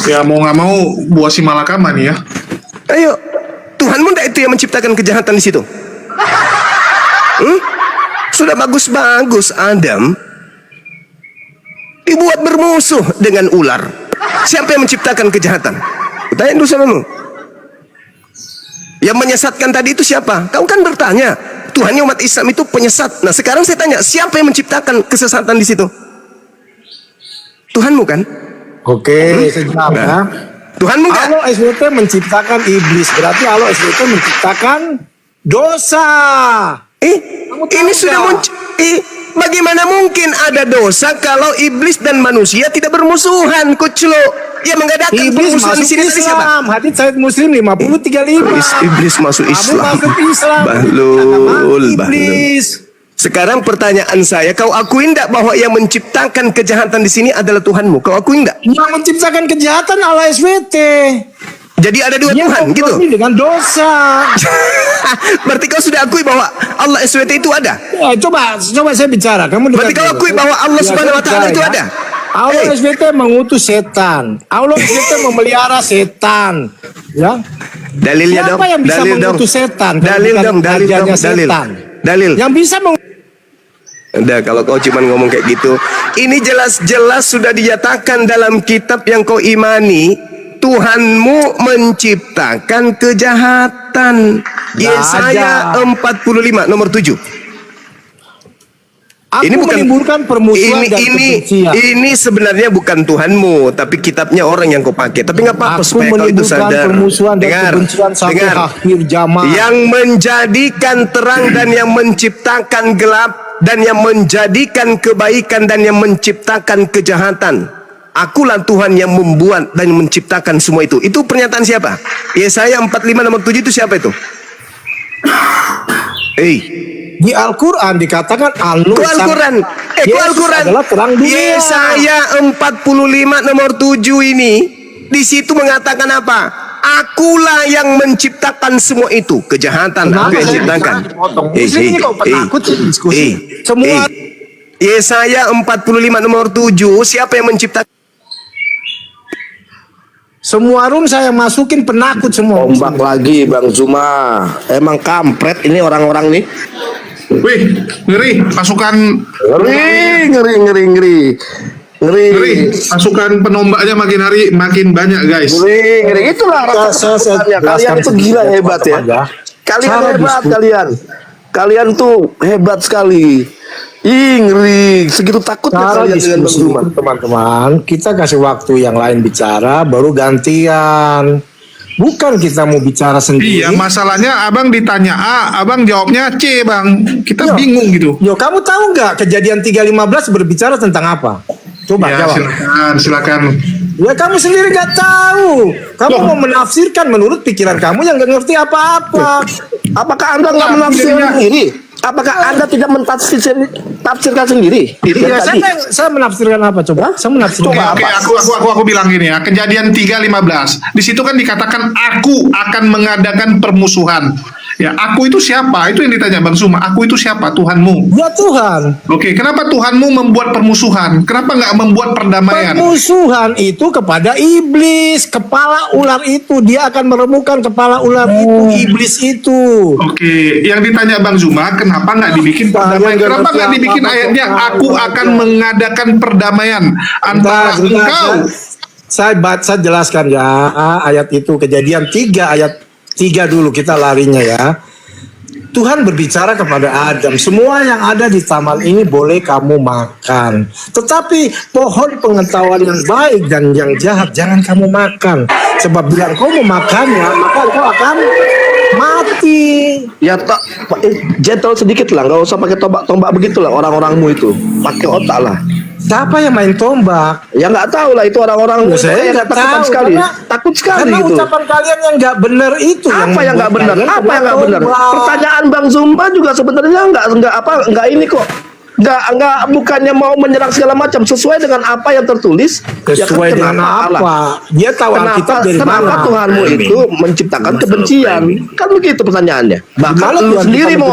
A: Ya mau nggak mau buah si malakama nih ya.
B: Ayo, Tuhanmu enggak itu yang menciptakan kejahatan di situ? Sudah bagus-bagus Adam dibuat bermusuh dengan ular. Siapa yang menciptakan kejahatan? Tanya dulu samamu. Yang menyesatkan tadi itu siapa? Kau kan bertanya, Tuhannya umat Islam itu penyesat. Nah, sekarang saya tanya, siapa yang menciptakan kesesatan di situ? Tuhanmu kan?
D: Oke, sejak ya.
B: Tuhanmu enggak?
D: Allah SWT menciptakan iblis, berarti Allah SWT menciptakan dosa. Kamu tahu
B: Ini sudah
D: nggak?
B: muncul. Bagaimana mungkin ada dosa kalau iblis dan manusia tidak bermusuhan, Kuclo? Yang mengadakan
D: Iblis
B: permusuhan di
D: masuk
B: sini tadi siapa?
D: Islam. Hadits Sayyid Muslim 50:35.
B: Iblis masuk
D: Kamu
B: Islam.
D: masuk Islam.
B: Bahlul.
D: Iblis.
B: Sekarang pertanyaan saya, kau akui enggak bahwa yang menciptakan kejahatan di sini adalah Tuhanmu? Kau akui enggak?
D: Yang menciptakan kejahatan Allah SWT.
B: Jadi ada dua
D: Dia
B: Tuhan gitu.
D: kompromi dengan dosa.
B: Berarti kau sudah akui bahwa Allah SWT itu ada?
D: Ya, coba saya bicara. Kamu dengar
B: Berarti kau
D: dulu.
B: akui bahwa Allah
D: Ya,
B: Subhanahu wa
D: saya
B: taala itu
D: bicara,
B: ada?
D: ya. Allah SWT mengutus setan. Allah SWT memelihara setan. Ya.
B: Dalilnya
D: Siapa
B: dong.
D: yang bisa
B: Dalil dong.
D: mengutus setan? Kalau
B: Dalil
D: bukan
B: dong. Dalil dong.
D: kerjanya
B: Dalil.
D: setan?
B: Dalil.
D: Yang bisa
B: Udah, kalau kau cuma ngomong kayak gitu, ini jelas-jelas sudah dinyatakan dalam kitab yang kau imani. Tuhanmu menciptakan kejahatan. Yesaya 45 nomor 7.
D: Aku menimbulkan permusuhan dan kebencian.
B: Ini sebenarnya bukan Tuhanmu, tapi kitabnya orang yang kau pakai. Tapi nggak apa-apa
D: Aku
B: supaya kau itu
D: menimbulkan
B: sadar.
D: permusuhan dan kebencian sampai akhir zaman.
B: Yang menjadikan terang dan yang menciptakan gelap, dan yang menjadikan kebaikan dan yang menciptakan kejahatan. Akulah Tuhan yang membuat dan menciptakan semua itu. Itu pernyataan siapa? Yesaya 45 nomor 7 itu siapa itu?
D: Di Al-Quran dikatakan
B: Al-Quran. Al-Quran.
D: adalah terang dunia.
B: Yesaya 45 nomor 7 ini di situ mengatakan apa? Akulah yang menciptakan semua itu. Kejahatan aku yang ciptakan.
D: Ini kok penakut sih diskusi. Semua
B: Yesaya 45 nomor 7, siapa yang menciptakan?
D: semua room saya masukin penakut semua.
F: Ombak lagi Bang Zuma. Emang kampret ini orang-orang nih.
A: Wih, ngeri pasukan
F: Ngeri.
A: Pasukan penombaknya makin hari makin banyak, guys.
F: Ngeri. Itulah rasa
D: Saya
F: ketakutannya. Kalian
D: jelaskan
F: itu gila
D: sedikit,
F: hebat ya.
D: teman-teman.
F: Kalian
D: Cara
F: hebat
D: diskusi.
F: kalian. kalian tuh hebat sekali. Ngeri, segitu takutnya
D: Cara
F: kalian dengan Bang
D: diskusi
F: Zuma.
D: itu, teman-teman, kita kasih waktu yang lain bicara, baru gantian. Bukan kita mau bicara sendiri.
A: Iya, masalahnya abang ditanya A, abang jawabnya C, bang. Kita
D: Yo.
A: bingung gitu.
D: Yo, kamu tahu nggak kejadian 3:15 berbicara tentang apa? Coba
A: Ya,
D: jawab.
A: silakan.
D: Ya kamu sendiri nggak tahu. Kamu
A: Loh.
D: mau menafsirkan menurut pikiran kamu yang nggak ngerti apa-apa.
F: Apakah Anda nggak
A: Nah,
F: menafsirkan
A: jadinya-
F: sendiri? Apakah Anda tidak mentafsirkan sendiri? Itu
D: Iya,
F: tadi.
D: saya menafsirkan apa? Coba. Saya menafsirkan
A: Oke,
D: apa?
A: aku bilang gini ya. Kejadian 3:15. Di situ kan dikatakan aku akan mengadakan permusuhan. Ya, aku itu siapa? Itu yang ditanya Bang Zuma. Aku itu siapa? Tuhanmu.
D: Ya Tuhan.
A: Oke, kenapa Tuhanmu membuat permusuhan? Kenapa nggak membuat perdamaian?
D: Permusuhan itu kepada iblis. Kepala ular itu. Dia akan meremukan kepala ular itu. Iblis itu.
A: Oke, yang ditanya Bang Zuma, kenapa nggak dibikin perdamaian?
D: nggak
A: Kenapa
D: ngerti
A: nggak dibikin
D: apa-apa
A: ayatnya?
D: soal
A: Aku
D: itu
A: akan
D: aja.
A: mengadakan perdamaian antara
D: Sebentar,
A: engkau.
D: saya jelaskan ya ayat itu. Kejadian 3 ayat 3 dulu kita larinya ya. Tuhan berbicara kepada Adam, semua yang ada di taman ini boleh kamu makan. Tetapi pohon pengetahuan yang baik dan yang jahat jangan kamu makan. Sebab bila kau memakannya, maka kau akan mati.
F: Ya tak, gentle sedikit lah, nggak usah pakai tombak-tombak begitulah orang-orangmu itu, pakai otak lah.
D: Siapa yang main tombak?
F: Ya nggak tahu lah itu orang-orang
D: Ya, saya
F: yang
D: nggak
F: takutan
D: tahu,
F: sekali,
D: karena-
F: takut sekali
D: Karena
F: gitu.
D: ucapan kalian yang nggak benar itu.
F: Apa yang nggak benar?
D: membuat
F: Apa
D: kalian
F: yang nggak benar?
D: tombak.
F: Pertanyaan Bang Zumba juga sebenarnya nggak ini kok. Nggak bukannya mau menyerang segala macam sesuai dengan apa yang tertulis. Ya kan,
D: Sesuai dengan
F: kenapa Allah?
D: apa? Dia tahu Alkitab dari
F: Kenapa
D: mana?
F: Tuhanmu itu menciptakan kebencian? Kan begitu pertanyaannya. Bahkan
D: Gimana
F: lu
D: Tuhan
F: sendiri
D: bisa
F: mau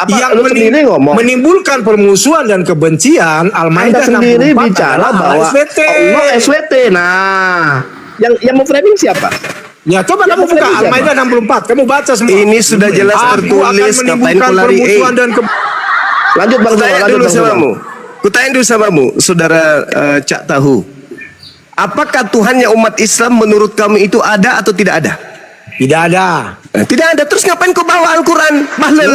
D: yang
F: lu sendiri ngomong.
D: menimbulkan permusuhan dan kebencian.
F: Anda
D: Al-Maidah
F: sendiri
D: 64
F: bicara
D: adalah
F: bahwa
D: SWT.
F: Allah SWT. Nah, yang mau framing siapa?
D: Ya coba
F: Yang
D: kamu buka
F: siapa?
D: Al-Maidah 64. Kamu baca semua.
B: Ini sudah jelas
D: Aku
B: tertulis,
D: akan
B: ngapain
D: menimbulkan
B: kau lari?
D: permusuhan dan
F: Lanjut Bang Zumba,
B: Kutanya
F: lanjut
B: dulu
F: Bang Zumba.
B: samamu. Kutanya dulu samamu, saudara Cak Tahu. Apakah Tuhannya umat Islam menurut kamu itu ada atau tidak ada?
D: Tidak ada.
B: Tidak ada. Terus ngapain kau bawa Al-Quran? Bahlul.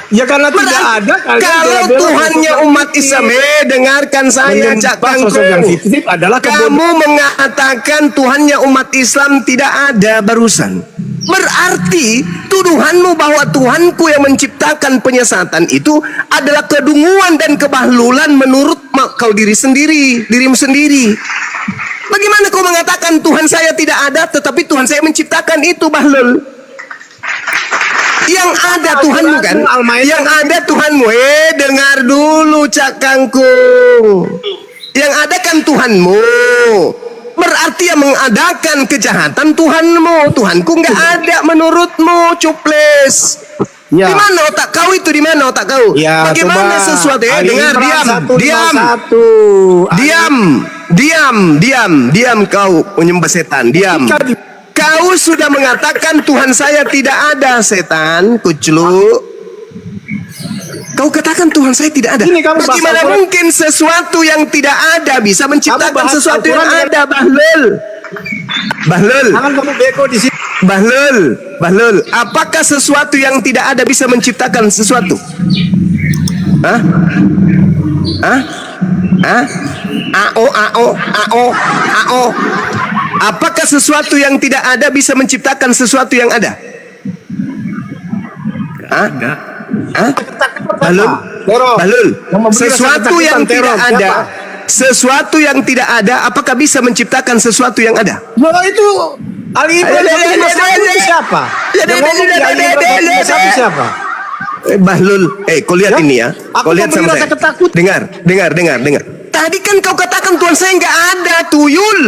D: Ya karena tidak ada. kalian
B: Kalau
D: bela-bela
B: Tuhannya
D: sosok
B: umat
D: fiktif.
B: Islam, dengarkan saya Cak
D: Menyembah sosok yang
B: Kangkung.
D: fiktif adalah
B: Kamu mengatakan Tuhannya umat Islam tidak ada barusan. Berarti tuduhanmu bahwa Tuhanku yang menciptakan penyesatan itu adalah kedunguan dan kebahlulan menurut kau dirimu sendiri. Bagaimana kau mengatakan Tuhan saya tidak ada tetapi Tuhan saya menciptakan itu, Bahlul? Yang ada Tuhanmu kan? Yang ada Tuhanmu. Dengar dulu Cak Kangkung. Yang ada kan Tuhanmu. Berarti yang mengadakan kejahatan Tuhanmu. Tuhanku nggak ada menurutmu, cuples.
D: Ya.
B: Di mana otak kau itu? Di mana otak kau?
D: Ya,
B: Bagaimana
D: coba.
B: sesuatu?
D: Ali
B: Dengar,
D: Imran
B: diam,
D: 151.
B: diam kau penyembah setan, diam. Kau sudah mengatakan Tuhan saya tidak ada, setan, kuclu. Kau katakan Tuhan saya tidak ada.
D: Ini kamu bahas
B: Bagaimana
D: Al-Quran.
B: mungkin sesuatu yang tidak ada bisa menciptakan
D: bahas
B: sesuatu yang
D: Al-Quran
B: ada, Bahlul? Bahlul,
D: Jangan kamu beko di sini.
B: Bahlul, apakah sesuatu yang tidak ada bisa menciptakan sesuatu? Hah? Ao. Apakah sesuatu yang tidak ada bisa menciptakan sesuatu yang ada?
E: Enggak.
B: Bahlul,
D: Yang memberi rasa
B: sesuatu
D: ketakutan,
B: yang tidak
D: teror,
B: ada,
D: siapa?
B: sesuatu yang tidak ada, apakah bisa menciptakan sesuatu yang ada?
D: Loh itu Ali Imran
B: Ada,
D: 151 itu siapa? Yang ngomong di Ali Imran 151 siapa?
B: Bahlul, kau lihat
D: Ya?
B: ini ya.
D: Aku
B: Kau lihat
D: memberi
B: sama
D: rasa
B: saya.
D: ketakutan.
B: Dengar. Tadi kan kau katakan Tuhan saya nggak ada, tuyul.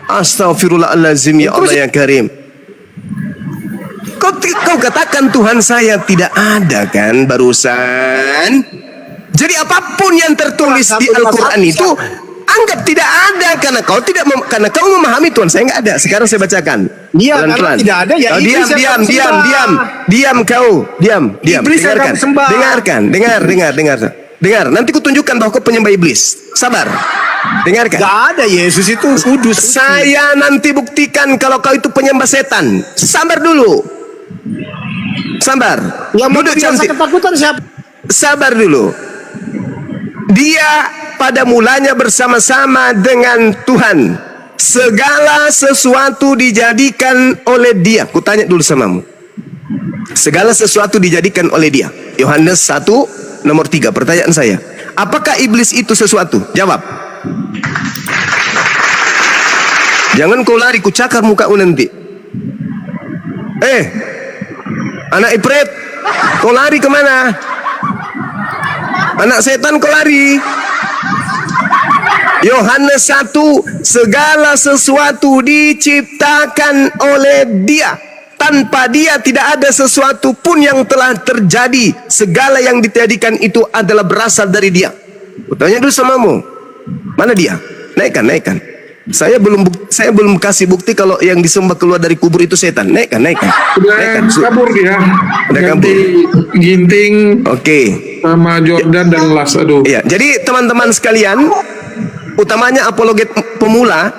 B: Astagfirullahaladzim, ya Allah yang karim. Kau katakan Tuhan saya tidak ada kan barusan. Jadi apapun yang tertulis di Al-Quran itu anggap tidak ada karena karena kau memahami Tuhan saya nggak ada. Sekarang saya bacakan.
D: Iya,
B: Pelan-pelan.
D: karena tidak ada, ya
B: Oh,
D: iblis yang kamu sembah.
B: diam kau, diam.
D: Iblis yang
B: Dengarkan,
D: kamu sembah.
B: dengar. Nanti kutunjukkan bahwa kau penyembah iblis. Sabar, dengarkan.
D: Gak ada, Yesus itu kudus.
B: Saya nanti buktikan kalau kau itu penyembah setan. Sabar dulu. Sabar.
D: Yang mau
B: Duduk
D: biasa
B: cantik.
D: ketakutan siapa?
B: Sabar dulu. Dia pada mulanya bersama-sama dengan Tuhan. Segala sesuatu dijadikan oleh Dia. Kutanya dulu samamu. Segala sesuatu dijadikan oleh Dia. Yohanes 1 nomor 3. Pertanyaan saya, apakah iblis itu sesuatu? Jawab. Jangan kau lari, ku cakar mukamu nanti. Anak Ifrit, kau lari kemana? Anak setan, kau lari. Yohanes 1, segala sesuatu diciptakan oleh Dia. Tanpa Dia tidak ada sesuatu pun yang telah terjadi. Segala yang dijadikan itu adalah berasal dari Dia. Tanya dulu samamu, mana Dia? Naikkan. Saya belum kasih bukti kalau yang disembah keluar dari kubur itu setan. Naikkan.
A: Udah kabur dia.
B: Udah
A: Ganti Ginting
B: Oke.
A: sama Jordan dan Las. Aduh.
B: Iya, jadi teman-teman sekalian, utamanya apologet pemula,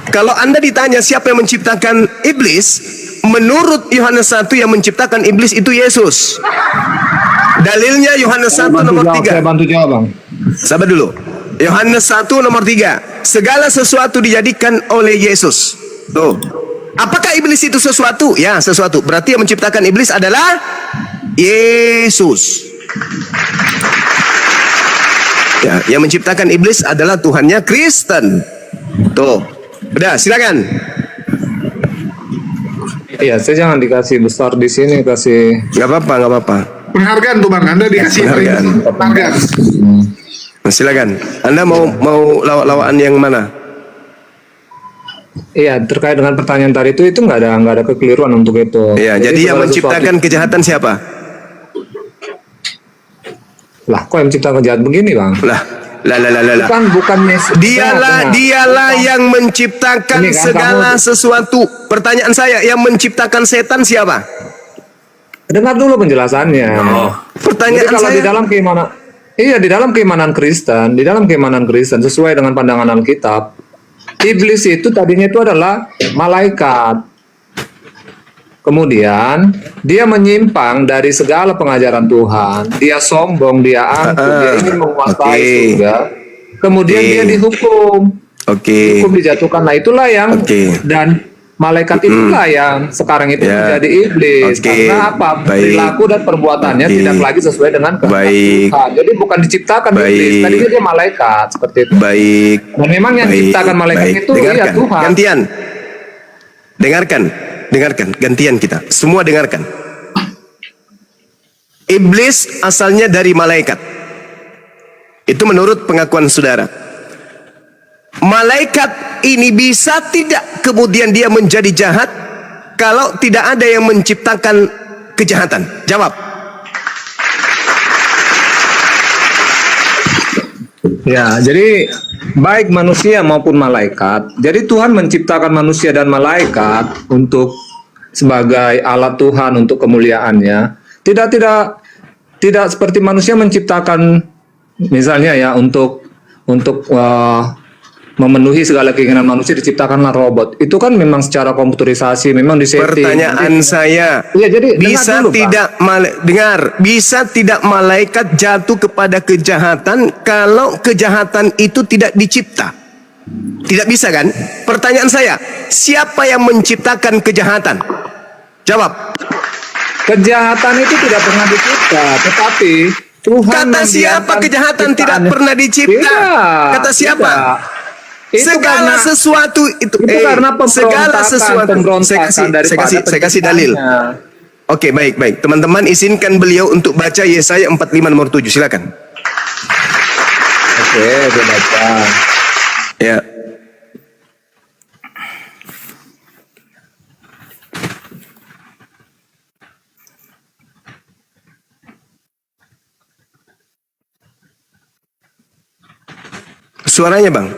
B: kalau Anda ditanya siapa yang menciptakan iblis, menurut Yohanes 1 yang menciptakan iblis itu Yesus. Dalilnya Yohanes 1 nomor 3.
D: Saya bantu jawab, Bang.
B: Sabar dulu. Yohanes 1 nomor 3. Segala sesuatu dijadikan oleh Yesus. Tuh. Apakah iblis itu sesuatu? Ya, sesuatu. Berarti yang menciptakan iblis adalah Yesus. Ya, yang menciptakan iblis adalah Tuhannya Kristen. Tuh. Udah, silakan.
G: Iya, saya jangan dikasih besar di sini, kasih.
B: Gak apa-apa.
A: Penghargaan tuh Bang, Anda dikasih penghargaan.
B: Silakan. Anda mau lawak-lawakan yang mana?
G: Iya, terkait dengan pertanyaan tadi itu nggak ada kekeliruan untuk itu.
B: Ya, jadi yang
G: segala
B: menciptakan
G: sesuatu-
B: kejahatan siapa?
G: Lah, kok yang menciptakan jahat begini, Bang?
B: Lah.
G: Bukannya
B: Dialah yang menciptakan
G: Ini kan
B: segala
G: kamu-
B: sesuatu. Pertanyaan saya, yang menciptakan setan siapa?
G: Dengar dulu penjelasannya.
B: Pertanyaan
G: Jadi kalau
B: saya,
G: di dalam keimanan, iya di dalam keimanan Kristen sesuai dengan pandangan Alkitab, iblis itu tadinya itu adalah malaikat. Kemudian dia menyimpang dari segala pengajaran Tuhan. Dia sombong, dia angkuh, dia ingin menguasai
B: Oke.
G: surga. Kemudian
B: Oke.
G: dia dihukum.
B: Oke.
G: Hukum dijatuhkan. Nah itulah yang
B: Oke.
G: dan malaikat itulah yang sekarang itu
B: Ya.
G: menjadi iblis.
B: Oke.
G: Karena apa?
B: Baik.
G: Perilaku dan perbuatannya
B: Oke.
G: tidak lagi sesuai dengan kehendak
B: Baik.
G: Tuhan. Jadi bukan diciptakan iblis.
B: Baik.
G: Tadinya dia malaikat seperti itu.
B: Baik.
G: Dan memang yang diciptakan malaikat itu ya Tuhan.
B: Gantian. Dengarkan. Gantian kita. Semua dengarkan. Iblis asalnya dari malaikat. Itu menurut pengakuan saudara. Malaikat ini bisa tidak kemudian dia menjadi jahat kalau tidak ada yang menciptakan kejahatan? Jawab.
G: Ya, jadi baik manusia maupun malaikat. Jadi Tuhan menciptakan manusia dan malaikat untuk sebagai alat Tuhan untuk kemuliaannya. Tidak seperti manusia menciptakan misalnya ya untuk memenuhi segala keinginan manusia diciptakanlah robot. Itu kan memang secara komputerisasi, memang disetting.
B: Pertanyaan saya,
G: Iya, jadi
B: bisa
G: dengar dulu, Pak.
B: bisa tidak malaikat jatuh kepada kejahatan kalau kejahatan itu tidak dicipta? Tidak bisa kan? Pertanyaan saya, siapa yang menciptakan kejahatan? Jawab.
G: Kejahatan itu tidak pernah dicipta, tetapi Tuhan
B: Kata siapa
G: membiarkan
B: kejahatan tidak
G: ciptaannya.
B: pernah dicipta?
G: Tidak,
B: Kata siapa?
G: tidak. Itu
B: Segala
G: karena-
B: sesuatu itu,
G: karena
B: segala sesuatu.
G: pemberontakan
B: Saya kasih dalil. Oke, baik. Teman-teman izinkan beliau untuk baca Yesaya 45 nomor 7. Silakan.
G: Oke, saya baca.
B: Ya. Suaranya, Bang.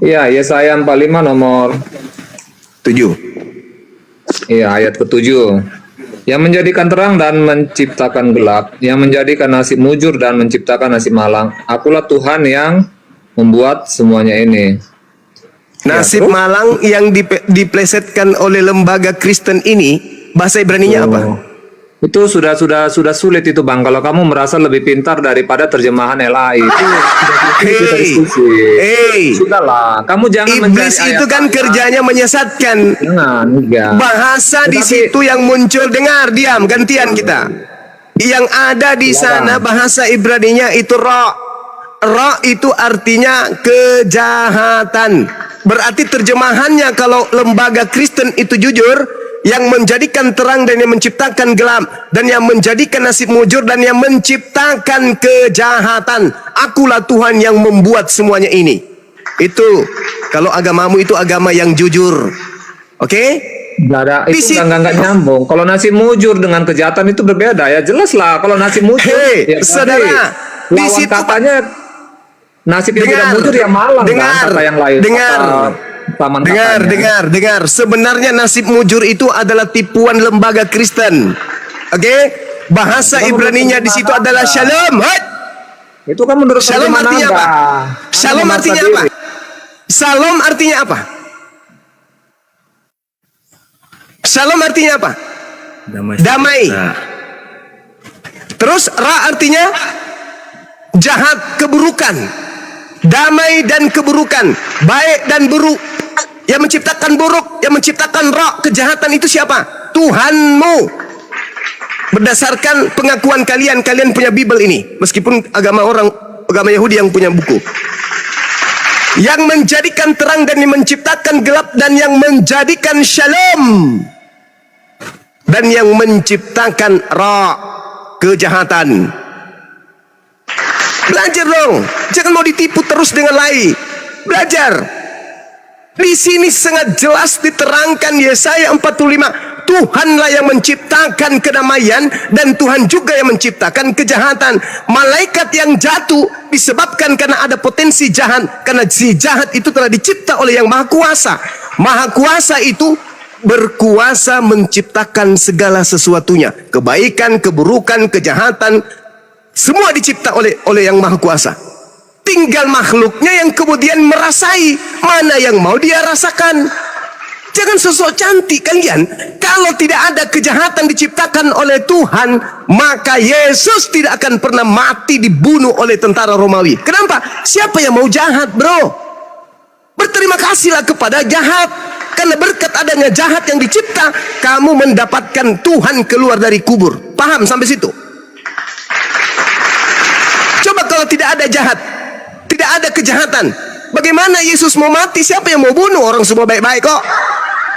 G: Iya, Yesaya 45 nomor
B: 7.
G: iya ayat ke-7. Yang menjadikan terang dan menciptakan gelap, yang menjadikan nasib mujur dan menciptakan nasib malang. Akulah Tuhan yang membuat semuanya ini.
B: Nasib
G: terus?
B: malang yang diplesetkan oleh lembaga Kristen ini Bahasa Ibraninya apa?
G: Itu sudah sulit itu Bang. Kalau kamu merasa lebih pintar daripada terjemahan LAI itu kita diskusi. Sudahlah, kamu jangan
B: Iblis
G: mencari
B: itu kan
G: ayat-ayat.
B: kerjanya menyesatkan.
G: Jangan, enggak.
B: Bahasa di
G: Tetapi-
B: situ yang muncul, dengar, diam, gantian kita. Yang ada di sana bahasa Ibraninya itu ra. Ra itu artinya kejahatan. Berarti terjemahannya kalau lembaga Kristen itu jujur, yang menjadikan terang dan yang menciptakan gelap, dan yang menjadikan nasib mujur dan yang menciptakan kejahatan. Akulah Tuhan yang membuat semuanya ini. Itu kalau agamamu itu agama yang jujur. Oke?
G: Nggak ada,
B: Di
G: itu
B: situ-
G: nggak nyambung. Kalau nasib mujur dengan kejahatan itu berbeda ya, jelas lah. Kalau nasib mujur,
B: Hei,
G: ya
B: saudara, di
G: lawan
B: situ-
G: katanya nasib yang tidak mujur ya malang kan, kata yang lain.
B: Dengar. Sebenarnya nasib mujur itu adalah tipuan lembaga Kristen. Oke? Bahasa Ibraninya di situ adalah shalom. Hei!
G: Itu kan menurut
B: Shalom
G: terjemahan
B: artinya
G: Anda.
B: apa?
G: Anda
B: Shalom
G: memaksa
B: artinya
G: diri.
B: apa? Shalom artinya apa? Shalom artinya apa? Damai.
E: Nah,
B: Terus ra artinya jahat, keburukan. Damai dan keburukan, baik dan buruk. Yang menciptakan buruk, yang menciptakan ra, kejahatan itu siapa? Tuhanmu. Berdasarkan pengakuan kalian punya Bible ini, meskipun agama Yahudi yang punya buku. Yang menjadikan terang dan yang menciptakan gelap, dan yang menjadikan shalom, dan yang menciptakan ra, kejahatan. Belajar dong, jangan mau ditipu terus dengan lai. Belajar. Di sini sangat jelas diterangkan Yesaya 45, Tuhanlah yang menciptakan kedamaian dan Tuhan juga yang menciptakan kejahatan. Malaikat yang jatuh disebabkan karena ada potensi jahat, karena si jahat itu telah dicipta oleh yang Maha Kuasa. Maha Kuasa itu berkuasa menciptakan segala sesuatunya, kebaikan, keburukan, kejahatan, semua dicipta oleh yang Maha Kuasa. Tinggal makhluknya yang kemudian merasai mana yang mau dia rasakan. Jangan sosok cantik kalian. Kalau tidak ada kejahatan diciptakan oleh Tuhan, maka Yesus tidak akan pernah mati dibunuh oleh tentara Romawi. Kenapa? Siapa yang mau jahat, bro? Berterima kasihlah kepada jahat. Karena berkat adanya jahat yang dicipta, kamu mendapatkan Tuhan keluar dari kubur. Paham sampai situ? Coba kalau tidak ada jahat, tidak ada kejahatan, bagaimana Yesus mau mati? Siapa yang mau bunuh? Orang semua baik-baik kok.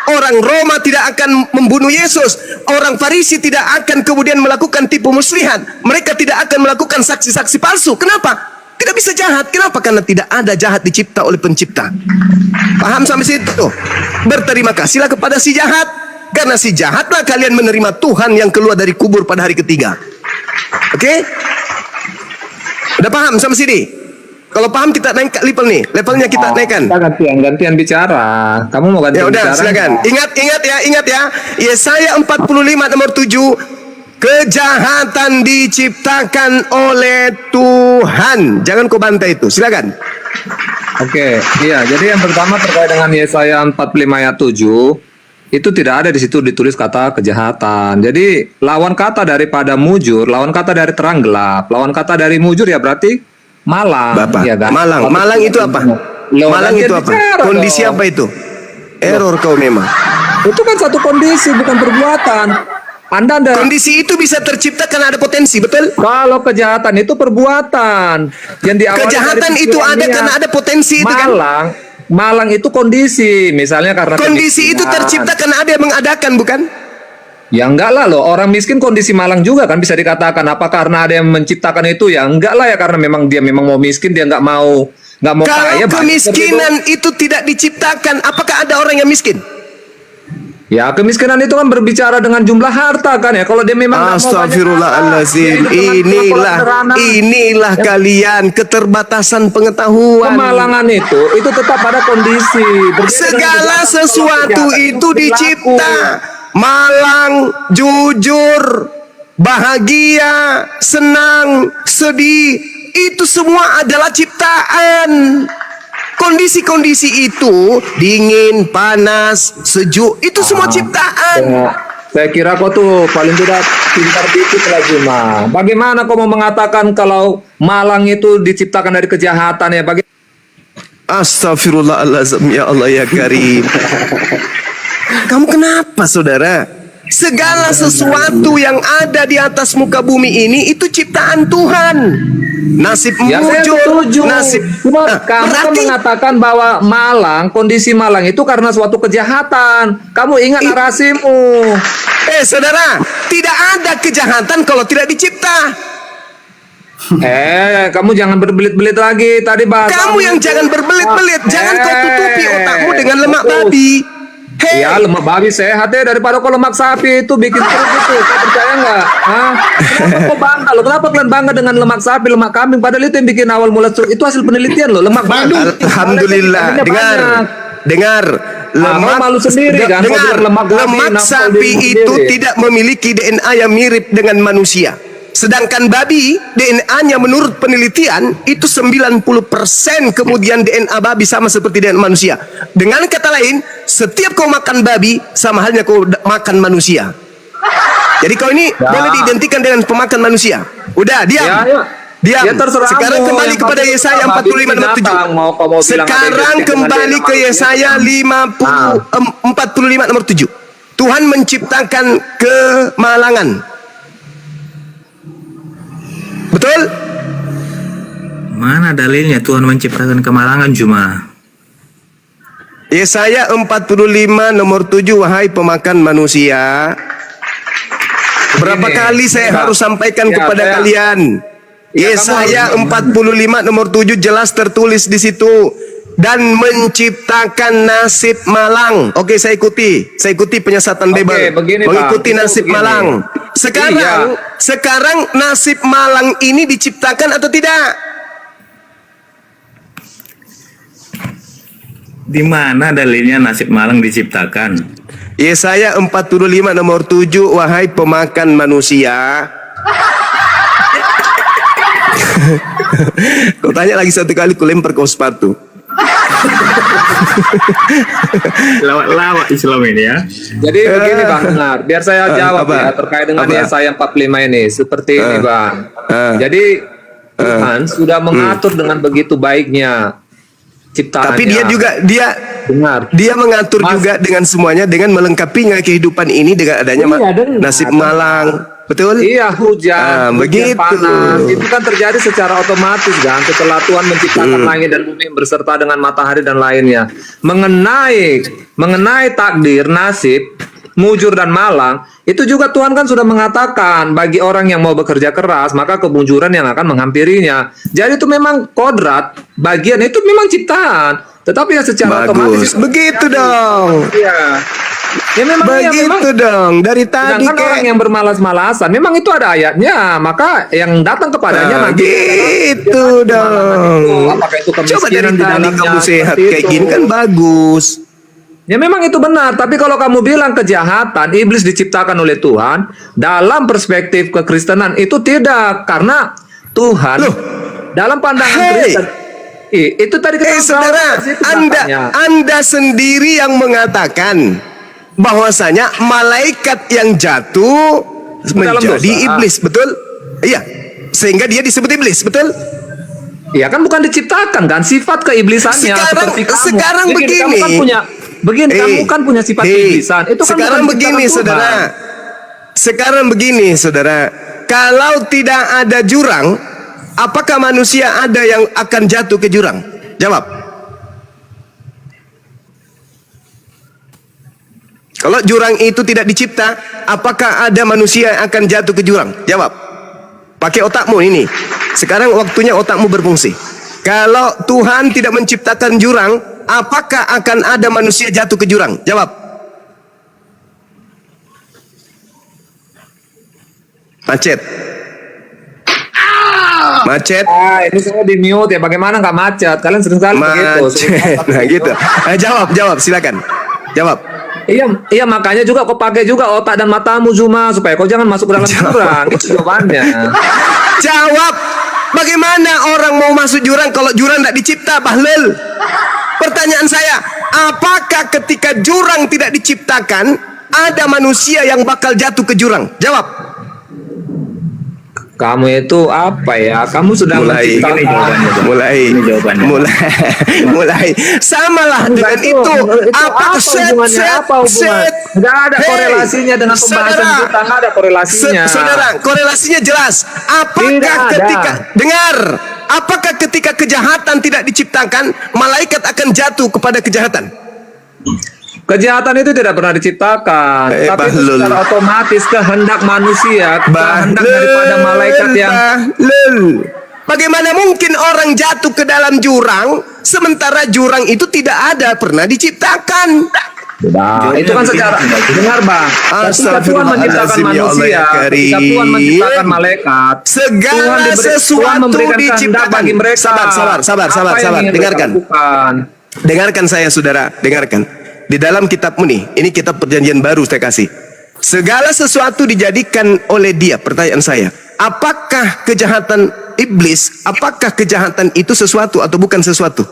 B: Orang Roma tidak akan membunuh Yesus. Orang Farisi tidak akan kemudian melakukan tipu muslihat. Mereka tidak akan melakukan saksi-saksi palsu. Kenapa? Tidak bisa jahat. Kenapa? Karena tidak ada jahat dicipta oleh pencipta. Paham sampai situ? Berterima kasihlah kepada si jahat. Karena si jahatlah kalian menerima Tuhan yang keluar dari kubur pada hari ketiga. Oke? Udah paham sampai sini? Kalau paham kita naik level nih, levelnya kita naikkan.
G: Kita gantian bicara. Kamu mau
B: Ya
G: gantian
B: udah,
G: bicara?
B: silakan. Ingat ya. Yesaya 45 nomor 7. Kejahatan diciptakan oleh Tuhan. Jangan kau bantai itu. Silakan.
G: Oke, iya. Jadi yang pertama terkait dengan Yesaya 45 ayat 7, itu tidak ada di situ ditulis kata kejahatan. Jadi lawan kata daripada mujur, lawan kata dari terang gelap, lawan kata dari mujur ya berarti malang.
B: Bapak,
G: ya kan?
B: Malang itu apa? Malang itu apa? Kondisi apa itu? Error kau memang.
G: Itu kan satu kondisi, bukan perbuatan. Anda ada.
B: Kondisi itu bisa tercipta karena ada potensi, betul?
G: Kalau kejahatan itu perbuatan yang diawali
B: Kejahatan
G: dari
B: itu ada
G: pikiran
B: karena
G: niat.
B: ada potensi itu kan?
G: Malang itu kondisi, misalnya karena
B: Kondisi itu
G: kemiskinan.
B: tercipta karena ada yang mengadakan, bukan?
G: Ya enggak lah loh, orang miskin kondisi malang juga kan bisa dikatakan. Apa karena ada yang menciptakan itu? Ya enggak lah ya, karena memang dia memang mau miskin, dia enggak mau
B: Kalau
G: kaya.
B: kemiskinan itu tidak diciptakan, apakah ada orang yang miskin?
G: Ya kemiskinan itu kan berbicara dengan jumlah harta kan ya. Kalau dia memang nggak mau banyak
B: Astagfirullahaladzim.
G: harta, ya itu dengan sederhana.
B: Inilah kalian keterbatasan pengetahuan.
G: Kemalangan itu tetap pada kondisi. Berbeda dengan
B: Segala
G: kejahatan.
B: sesuatu
G: Kalau
B: itu
G: berlaku.
B: dicipta. Malang, jujur, bahagia, senang, sedih, itu semua adalah ciptaan. Kondisi-kondisi itu dingin, panas, sejuk, itu semua ciptaan.
G: Saya kira kau tuh paling tidak pintar dikit lah Juma. Bagaimana kau mau mengatakan kalau malang itu diciptakan dari kejahatan ya?
B: Astagfirullahaladzim, ya Allah ya Karim. Kamu kenapa saudara? Segala sesuatu yang ada di atas muka bumi ini itu ciptaan Tuhan. Nasib
G: Ya saya setuju.
B: nasib.
G: Cuma
B: Nah,
G: kamu kan
B: berarti
G: mengatakan bahwa malang, kondisi malang itu karena suatu kejahatan. Kamu ingat narasimu.
B: saudara, tidak ada kejahatan kalau tidak dicipta.
G: Kamu jangan berbelit-belit lagi. Tadi bahasa
B: Kamu yang jangan berbelit-belit, jangan kau tutupi otakmu dengan lemak babi. Hei,
G: Ya lemak babi sehat ya daripada kalau lemak sapi itu bikin perut itu. Kau percaya nggak? Hah? Kenapa kau bangga loh? Kenapa kalian bangga dengan lemak sapi, lemak kambing? Padahal itu yang bikin awal mula stroke. Itu hasil penelitian loh. Lemak babi.
B: Alhamdulillah, dengar.
G: Lemak malu sendiri kan? Kau
B: Dengar,
G: bilang lemak babi,
B: lemak
G: nafsu
B: sapi
G: diri
B: itu
G: sendiri.
B: tidak memiliki DNA yang mirip dengan manusia. Sedangkan babi, DNA-nya menurut penelitian itu 90% kemudian DNA babi sama seperti DNA manusia. Dengan kata lain, setiap kau makan babi sama halnya kau makan manusia. Jadi kau ini boleh diidentikan dengan pemakan manusia. Udah, diam.
G: Ya.
B: Diam.
G: Ya, terserah
B: Sekarang
G: kamu.
B: kembali
G: Yang
B: kepada
G: penting
B: Yesaya
G: babi
B: 45 nomor 7.
G: binatang. Mau kau mau bilang
B: Sekarang
G: ada identik
B: kembali
G: dengan
B: ke
G: DNA
B: Yesaya 45 nomor 7. Tuhan menciptakan kemalangan. Betul?
E: Mana dalilnya Tuhan menciptakan kemalangan Juma?
B: Yesaya 45 nomor 7, wahai pemakan manusia. Berapa
G: Begini,
B: kali saya
G: ya.
B: harus sampaikan
G: Ya,
B: kepada
G: saya-
B: kalian?
G: Ya,
B: Yesaya
G: kamu
B: 45 nomor 7 jelas tertulis di situ. Dan menciptakan nasib malang. Oke, saya ikuti penyiasatan
G: Oke,
B: Bible.
G: begini, Pak.
B: Mengikuti
G: Itu
B: nasib
G: begini.
B: malang. Sekarang nasib malang ini diciptakan atau tidak?
E: Di mana dalilnya nasib malang diciptakan?
B: Yesaya 45 nomor 7, wahai pemakan manusia. Kau tanya lagi satu kali, ku lempar kau sepatu.
E: Lawak-lawak Islam ini ya.
G: Jadi begini Bang, dengar. Biar saya jawab
B: apa?
G: ya terkait dengan
B: Apa?
G: Yesaya 45 ini. Seperti ini Bang. Jadi Tuhan sudah mengatur dengan begitu baiknya ciptaannya.
B: Tapi
G: dengar.
B: dia mengatur
G: Mas-
B: juga dengan semuanya, dengan melengkapinya kehidupan ini dengan adanya
G: Iya, dengar.
B: nasib malang. Betul?
G: Iya, hujan
B: begitu.
G: panas itu kan terjadi secara otomatis kan setelah Tuhan menciptakan langit dan bumi berserta dengan matahari dan lainnya. Mengenai takdir, nasib, mujur dan malang, itu juga Tuhan kan sudah mengatakan bagi orang yang mau bekerja keras maka kemujuran yang akan menghampirinya. Jadi itu memang kodrat, bagian itu memang ciptaan. Tetapi ya secara otomatis
B: Bagus. Begitu dong.
G: Iya. Ya memang
B: Begitu dong. Dari tadi
G: sedangkan orang yang bermalas-malasan memang itu ada ayatnya, maka yang datang kepadanya nanti
B: gitu dong.
G: apakah itu
B: Coba dari
G: kemiskinan di
B: tadi
G: dalamnya
B: kamu sehat
G: seperti
B: kayak
G: itu.
B: gini kan bagus.
G: Ya memang itu benar, tapi kalau kamu bilang kejahatan iblis diciptakan oleh Tuhan dalam perspektif kekristenan itu tidak, karena Tuhan
B: Loh.
G: dalam pandangan
B: Hey.
G: Kristen itu tadi kita
B: Saudara, Anda sendiri yang mengatakan bahwasanya malaikat yang jatuh
G: Dalam
B: menjadi
G: dosa.
B: iblis, betul? Iya. Sehingga dia disebut iblis, betul?
G: Ya kan bukan diciptakan kan sifat keiblisannya seperti kamu.
B: Sekarang
G: Kamu
B: begini.
G: kan punya kamu kan punya sifat keiblisan. Itu kan
B: sekarang
G: bukan
B: begini,
G: diciptakan Tuhan.
B: saudara. Sekarang begini, saudara. Kalau tidak ada jurang, apakah manusia ada yang akan jatuh ke jurang? Jawab. Kalau jurang itu tidak dicipta, apakah ada manusia yang akan jatuh ke jurang? Jawab. Pakai otakmu ini. Sekarang waktunya otakmu berfungsi. Kalau Tuhan tidak menciptakan jurang, apakah akan ada manusia jatuh ke jurang? Jawab. Macet. Macet.
G: Ini saya di mute ya. Bagaimana nggak macet? Kalian sering kali begitu.
B: Macet. Nah gitu. Jawab, silakan. Jawab.
G: Iya makanya juga kau pakai juga otak dan matamu Zuma supaya kau jangan masuk ke dalam jurang. Itu jawabannya.
B: Jawab. Bagaimana orang mau masuk jurang kalau jurang tidak dicipta, Bahlil? Pertanyaan saya, apakah ketika jurang tidak diciptakan, ada manusia yang bakal jatuh ke jurang? Jawab.
G: Kamu itu apa ya? Kamu sudah
B: Mulai,
G: menciptakan.
B: mulai. Samalah dengan itu. Apa
G: Nggak ada korelasinya dengan pembahasan kita. Nggak ada korelasinya.
B: Saudara, korelasinya jelas. Apakah ketika kejahatan tidak diciptakan, malaikat akan jatuh kepada kejahatan?
G: Kejahatan itu tidak pernah diciptakan, tapi itu
B: Bahlul.
G: secara otomatis kehendak manusia, kehendak daripada malaikat yang
B: Bagaimana mungkin orang jatuh ke dalam jurang sementara jurang itu tidak ada pernah diciptakan?
G: itu kan secara dengar bang. Ketika Tuhan menciptakan
B: Astagfirullahaladzim, ya Allah
G: manusia,
B: ya Karim.
G: ketika Tuhan menciptakan malaikat,
B: Segala
G: Tuhan
B: sesuatu
G: memberikan kehendak
B: diciptakan.
G: bagi mereka.
B: Sabar.
G: Apa yang ingin mereka
B: Dengarkan.
G: lakukan?
B: Dengarkan saya saudara, dengarkan. Di dalam kitabmu nih, ini kitab perjanjian baru saya kasih. Segala sesuatu dijadikan oleh Dia. Pertanyaan saya, apakah kejahatan iblis, apakah kejahatan itu sesuatu atau bukan sesuatu?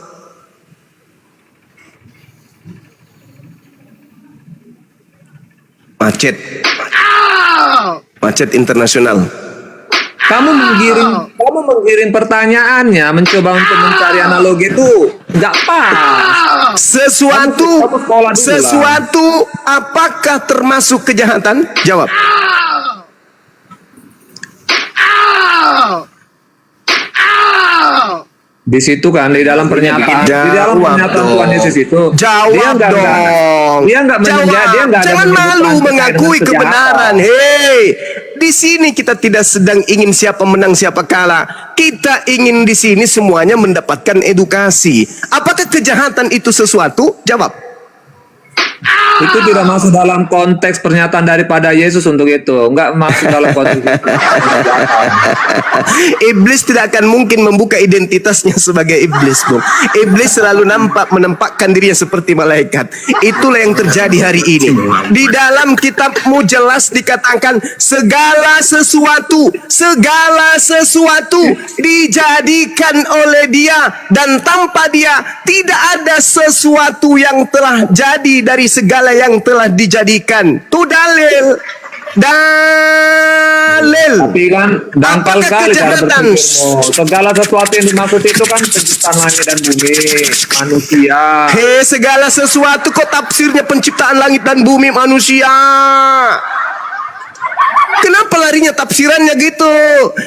B: Macet internasional.
G: Kamu menggiring pertanyaannya, mencoba untuk mencari analogi itu nggak pas.
B: Sesuatu,
G: Kamu sekolah dulu lah.
B: sesuatu apakah termasuk kejahatan? Jawab.
G: Di situ kan di dalam pernyataan, di dalam pernyataan Tuhan Yesus itu,
B: Jawab dong.
G: dia nggak ada
B: Jangan
G: menyebutkan
B: malu
G: terkait
B: mengakui
G: dengan
B: kebenaran.
G: kejahatan.
B: Hei, di sini kita tidak sedang ingin siapa menang siapa kalah. Kita ingin di sini semuanya mendapatkan edukasi. Apakah kejahatan itu sesuatu? Jawab.
G: Itu tidak masuk dalam konteks pernyataan daripada Yesus untuk itu, nggak masuk dalam konteks itu.
B: Iblis tidak akan mungkin membuka identitasnya sebagai iblis, Bung. Iblis selalu menampakkan dirinya seperti malaikat. Itulah yang terjadi hari ini. Di dalam kitabmu jelas dikatakan segala sesuatu dijadikan oleh Dia, dan tanpa Dia tidak ada sesuatu yang telah jadi dari segala yang telah dijadikan. Itu dalil.
G: Tapi kan dangkal
B: Apakah
G: sekali cara
B: kejahatan?
G: berpikirmu. Segala sesuatu yang dimaksud itu kan penciptaan langit dan bumi, manusia.
B: Hei, segala sesuatu kok tafsirnya penciptaan langit dan bumi manusia? Kenapa larinya tafsirannya gitu?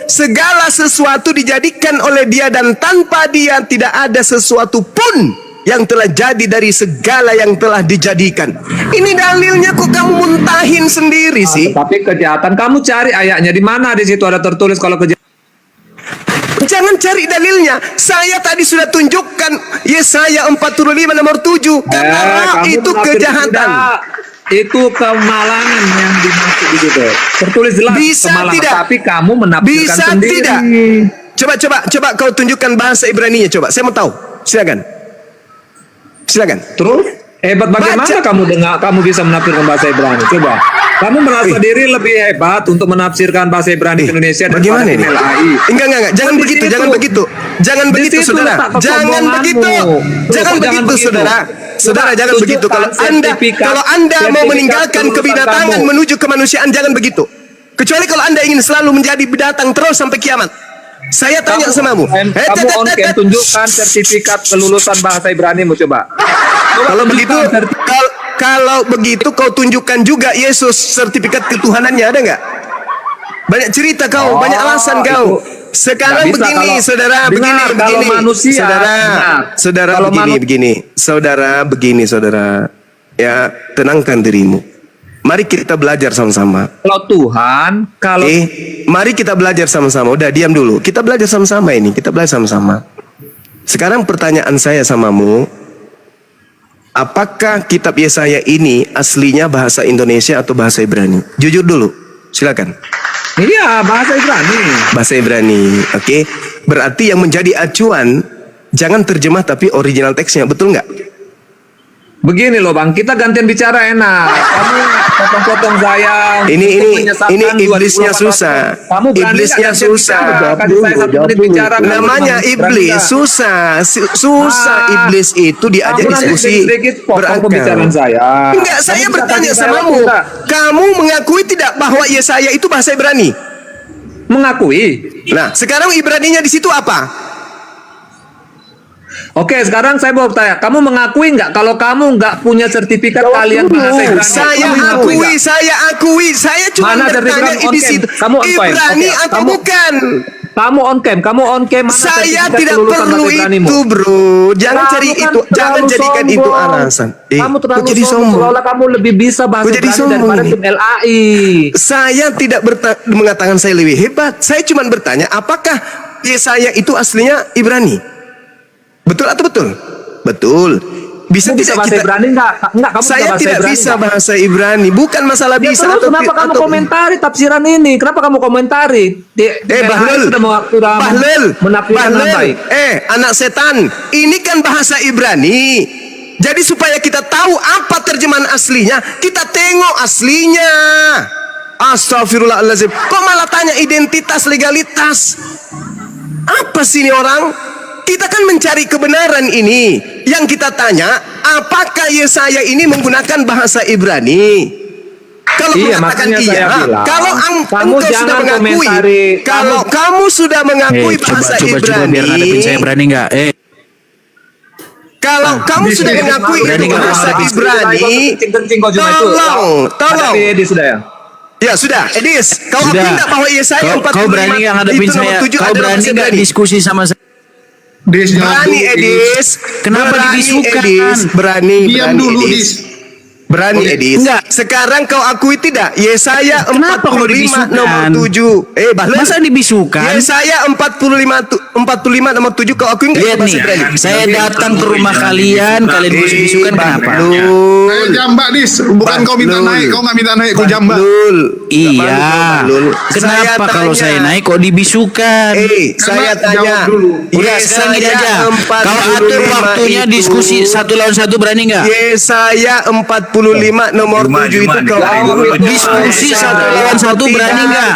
B: Segala sesuatu dijadikan oleh Dia, dan tanpa Dia tidak ada sesuatu pun yang telah jadi dari segala yang telah dijadikan. Ini dalilnya kok kamu muntahin sendiri sih?
G: Tapi kejahatan, kamu cari ayatnya di mana? Di situ ada tertulis kalau kejahatan.
B: Jangan cari dalilnya. Saya tadi sudah tunjukkan Yesaya 45 nomor 7. Karena
G: kamu
B: itu
G: menafsir
B: kejahatan.
G: tidak. Itu kemalangan yang dimaksud di situ. Tertulis jelas
B: Bisa
G: kemalangan,
B: tidak?
G: tapi kamu menafsirkan
B: Bisa
G: sendiri.
B: tidak? Coba kau tunjukkan bahasa Ibraninya, coba. Saya mau tahu. Silakan.
G: Terus hebat bagaimana
B: Baca.
G: kamu bisa menafsirkan bahasa Ibrani? Coba. Kamu merasa diri lebih hebat untuk menafsirkan bahasa Ibrani ke Indonesia
B: Bagaimana
G: daripada
B: ini?
G: MLAI.
B: Enggak. Jangan
G: Di
B: begitu,
G: situ.
B: jangan begitu. Jangan
G: Di
B: begitu,
G: situ
B: saudara.
G: letak
B: Jangan
G: kesombonganmu.
B: begitu. Jangan begitu, saudara. Saudara, jangan
G: Tunjukkan
B: begitu. Kalau anda mau
G: sertifikat
B: meninggalkan
G: kelulusan
B: kebinatangan
G: kamu.
B: menuju kemanusiaan, jangan begitu. Kecuali kalau anda ingin selalu menjadi binatang terus sampai kiamat. Saya tanya samamu.
G: Kamu on cam, tunjukkan sertifikat kelulusan bahasa Ibranimu, coba.
B: Kalau begitu, kalau begitu kau tunjukkan juga Yesus sertifikat ketuhanannya, ada nggak? Banyak cerita kau, banyak alasan kau. Sekarang
G: Nggak bisa
B: begini,
G: kalau-
B: saudara,
G: dengar,
B: begini,
G: kalau manusia,
B: saudara,
G: dengar.
B: saudara,
G: Kalau
B: begini, saudara. Ya, tenangkan dirimu. Mari kita belajar sama-sama.
G: Kalau Tuhan, kalau
B: Mari kita belajar sama-sama. Udah, diam dulu. Kita belajar sama-sama ini. Kita belajar sama-sama. Sekarang pertanyaan saya samamu, apakah kitab Yesaya ini aslinya bahasa Indonesia atau bahasa Ibrani? Jujur dulu. Silakan.
G: iya bahasa Ibrani.
B: Bahasa Ibrani. Oke. Berarti yang menjadi acuan jangan terjemah tapi original teksnya. Betul nggak?
G: Begini loh Bang, kita gantian bicara enak. Kamu potong-potong saya.
B: Ini
G: menyesatkan
B: iblisnya
G: 2018.
B: susah.
G: Kamu berani
B: Iblisnya
G: nggak gantian
B: susah.
G: bicara? Kasih saya 1 menit bicara. kamu
B: Namanya
G: berani
B: iblis
G: nggak?
B: susah, susah iblis itu diajak
G: Kamu nanti
B: diskusi
G: sedikit potong
B: berakal.
G: pembicaraan saya.
B: Enggak,
G: Kamu
B: saya
G: bisa
B: bertanya
G: kasih saya
B: sama
G: waktu
B: kamu.
G: nggak?
B: Kamu mengakui tidak bahwa Yesaya itu bahasa Ibrani?
G: Mengakui.
B: Nah, sekarang Ibraninya di situ apa?
G: Oke, sekarang saya mau bertanya, kamu mengakui nggak kalau kamu nggak punya sertifikat kalian bahasa Ibrani?
B: Saya
G: Kamu mengakui
B: akui,
G: nggak?
B: saya cuma
G: Mana
B: bertanya
G: sertifikat
B: di
G: on-cam?
B: situ.
G: Kamu on-cam.
B: Ibrani
G: Oke,
B: atau
G: kamu-
B: bukan?
G: Kamu on cam, mana
B: Saya
G: sertifikat
B: tidak
G: kelulusan
B: perlu
G: bahasa Ibranimu?
B: itu, bro. Jangan
G: Kamu
B: cari
G: kan
B: itu, jangan
G: terlalu
B: jadikan itu
G: sombong.
B: alasan.
G: Kamu terlalu
B: kok jadi
G: sombong,
B: sombong?
G: seolah kamu lebih bisa bahasa
B: Kok jadi
G: Ibrani
B: sombong
G: daripada
B: ini?
G: tim LAI.
B: Saya tidak mengatakan saya lebih hebat. Saya cuma bertanya, apakah Yesaya itu aslinya Ibrani? Betul atau betul? Betul. Bisa
G: Kamu bisa
B: tidak
G: bahasa
B: kita?
G: Ibrani nggak? Nggak, kamu
B: Saya
G: bisa bahasa
B: tidak
G: Ibrani
B: bisa
G: nggak?
B: bahasa Ibrani. Bukan masalah
G: Ya
B: bisa
G: terus
B: atau
G: kenapa kamu
B: atau-
G: komentari tafsiran ini? Kenapa kamu komentari?
B: Bahlul,
G: sudah menafsirkan dengan baik.
B: Anak setan, ini kan bahasa Ibrani. Jadi supaya kita tahu apa terjemahan aslinya, kita tengok aslinya. Astagfirullahaladzim. Kok malah tanya identitas, legalitas? Apa sih ini orang? Kita kan mencari kebenaran ini. Yang kita tanya, apakah Yesaya ini menggunakan bahasa Ibrani? Kalau
G: Iya,
B: mengatakan
G: makanya saya
B: iya,
G: bilang,
B: kalau
G: kamu
B: engkau sudah
G: jangan
B: mengakui,
G: komentari.
B: kalau kamu sudah mengakui bahasa Ibrani,
H: biar ngadepin saya berani nggak?
B: kalau kamu sudah mengakui
H: berani
B: itu
H: nggak
B: bahasa
H: kalau
B: Ibrani,
G: Kencing-kencing kau cuma itu.
B: tolong.
G: Ada di sudah ya.
B: Ya sudah, Edis, kau akui
H: Sudah.
B: tidak bahwa Yesaya 45
H: Kau berani nggak ngadepin
B: itu nomor
H: saya?
B: 7
H: Kau
B: adalah
H: berani
B: bahasa
H: nggak
B: Ibrani?
H: diskusi sama saya?
A: Dis, jawab
B: Berani
A: dulu,
B: Edis.
H: Kenapa
B: Berani,
H: dibisukan?
B: Edis. Berani,
A: Diam
B: berani,
A: dulu,
B: Edis.
A: Dis.
B: Berani Edis.
H: Enggak.
B: Sekarang kau akui tidak? Yesaya
H: Kenapa kau
B: 45
H: dibisukan?
B: nomor 7. Bahlul.
H: Masa dibisukan?
B: Yesaya 45 nomor 7 kau akui enggak
H: Lihat
B: itu bahasa
H: nih,
B: Ibrani?
H: saya datang ke rumah kalian bisukan kenapa?
B: Bahlul.
A: Saya jambak, Dis. Bukan kau minta
B: Bahlul.
A: naik, kau nggak minta naik, kau jambak.
B: Bahlul.
H: Iya.
B: Bahlul.
H: Kenapa kalau saya naik kok dibisukan?
B: Saya
A: Karena
B: tanya
A: jawab dulu.
H: Udah sekarang gini aja. Kau atur
B: 45
H: waktunya
B: itu-
H: diskusi 1 lawan 1 berani nggak?
B: Yesaya 45 nomor 7 itu kau
H: Diskusi 1 lawan 1 berani nggak?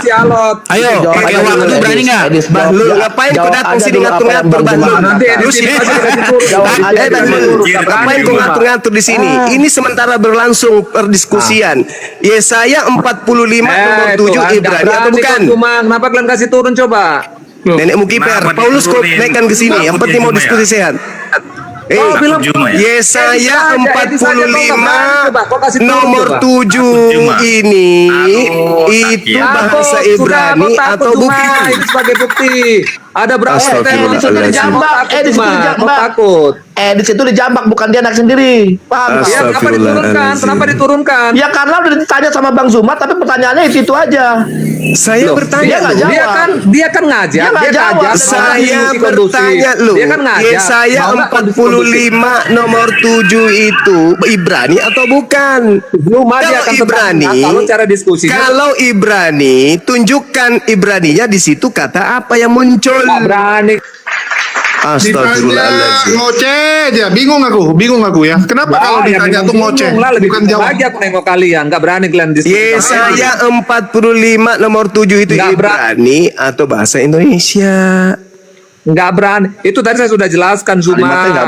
H: Ayo, pakai waktu berani nggak?
B: Bahlul, ngapain kau datang sini ngatur-ngatur Bahlul?
G: Nanti
B: Lu
G: edisi
B: sih-
G: pasti kasih turun.
B: Bahlul, ngapain kau ngatur-ngatur di sini? Ini sementara berlangsung perdiskusian. Yesaya 45 nomor 7 Ibrani atau bukan?
G: Kenapa kalian kasih turun coba?
B: Nenekmu kiper,
E: Kenapa
B: Paulus kau
E: diturunin?
B: naikkan ke sini. Yang penting mau
E: Takut ya,
B: diskusi sehat.
G: Oh, bilang
E: Cuma ya?
B: Yesaya 45 nomor 7
E: Cuma.
B: ini
E: Aduh,
B: itu
E: takut.
B: bahasa Ibrani atau bukan?
G: Ini sebagai bukti. Ada berapa
B: Astagfirullahaladzim.
G: di situ dijambak?
F: Di situ dijambak.
G: Takut.
F: Di situ dijambak bukan dia anak sendiri. Paham?
G: Ya, kenapa diturunkan? Kenapa diturunkan?
F: Ya karena udah ditanya sama Bang Zuma, tapi pertanyaannya itu aja.
B: Saya
G: Loh,
B: bertanya
F: dia nggak
B: loh.
F: jawab.
G: Dia kan ngajar,
F: Dia nggak jawab.
G: ngajar,
B: Saya
G: diskusi kondusif.
B: bertanya loh.
G: Dia kan ngajar.
B: Yesaya
G: Mau nggak kondusif?
B: 45 nomor 7 itu Ibrani atau bukan?
G: Zuma dia
B: Kalau
G: akan
B: Ibrani,
G: tetap kalau cara diskusinya
B: kalau Ibrani, tunjukkan Ibraninya di situ kata apa yang muncul.
G: nggak berani.
A: Ditanya
B: Astagfirullahaladzim.
A: ngoceh aja, bingung aku ya. Kenapa kalau
G: Ya,
A: ditanya tuh
G: bingung
A: ngoceh,
G: lah, lebih
A: bukan
G: bingung
A: jawab?
G: lagi aku nengok kalian, nggak berani kalian diskusi.
B: Yesaya 45 nomor 7 itu
G: Nggak
B: Ibrani atau bahasa Indonesia?
G: Nggak berani. Itu tadi saya sudah jelaskan
F: Kalimatnya
G: Zuma.
F: nggak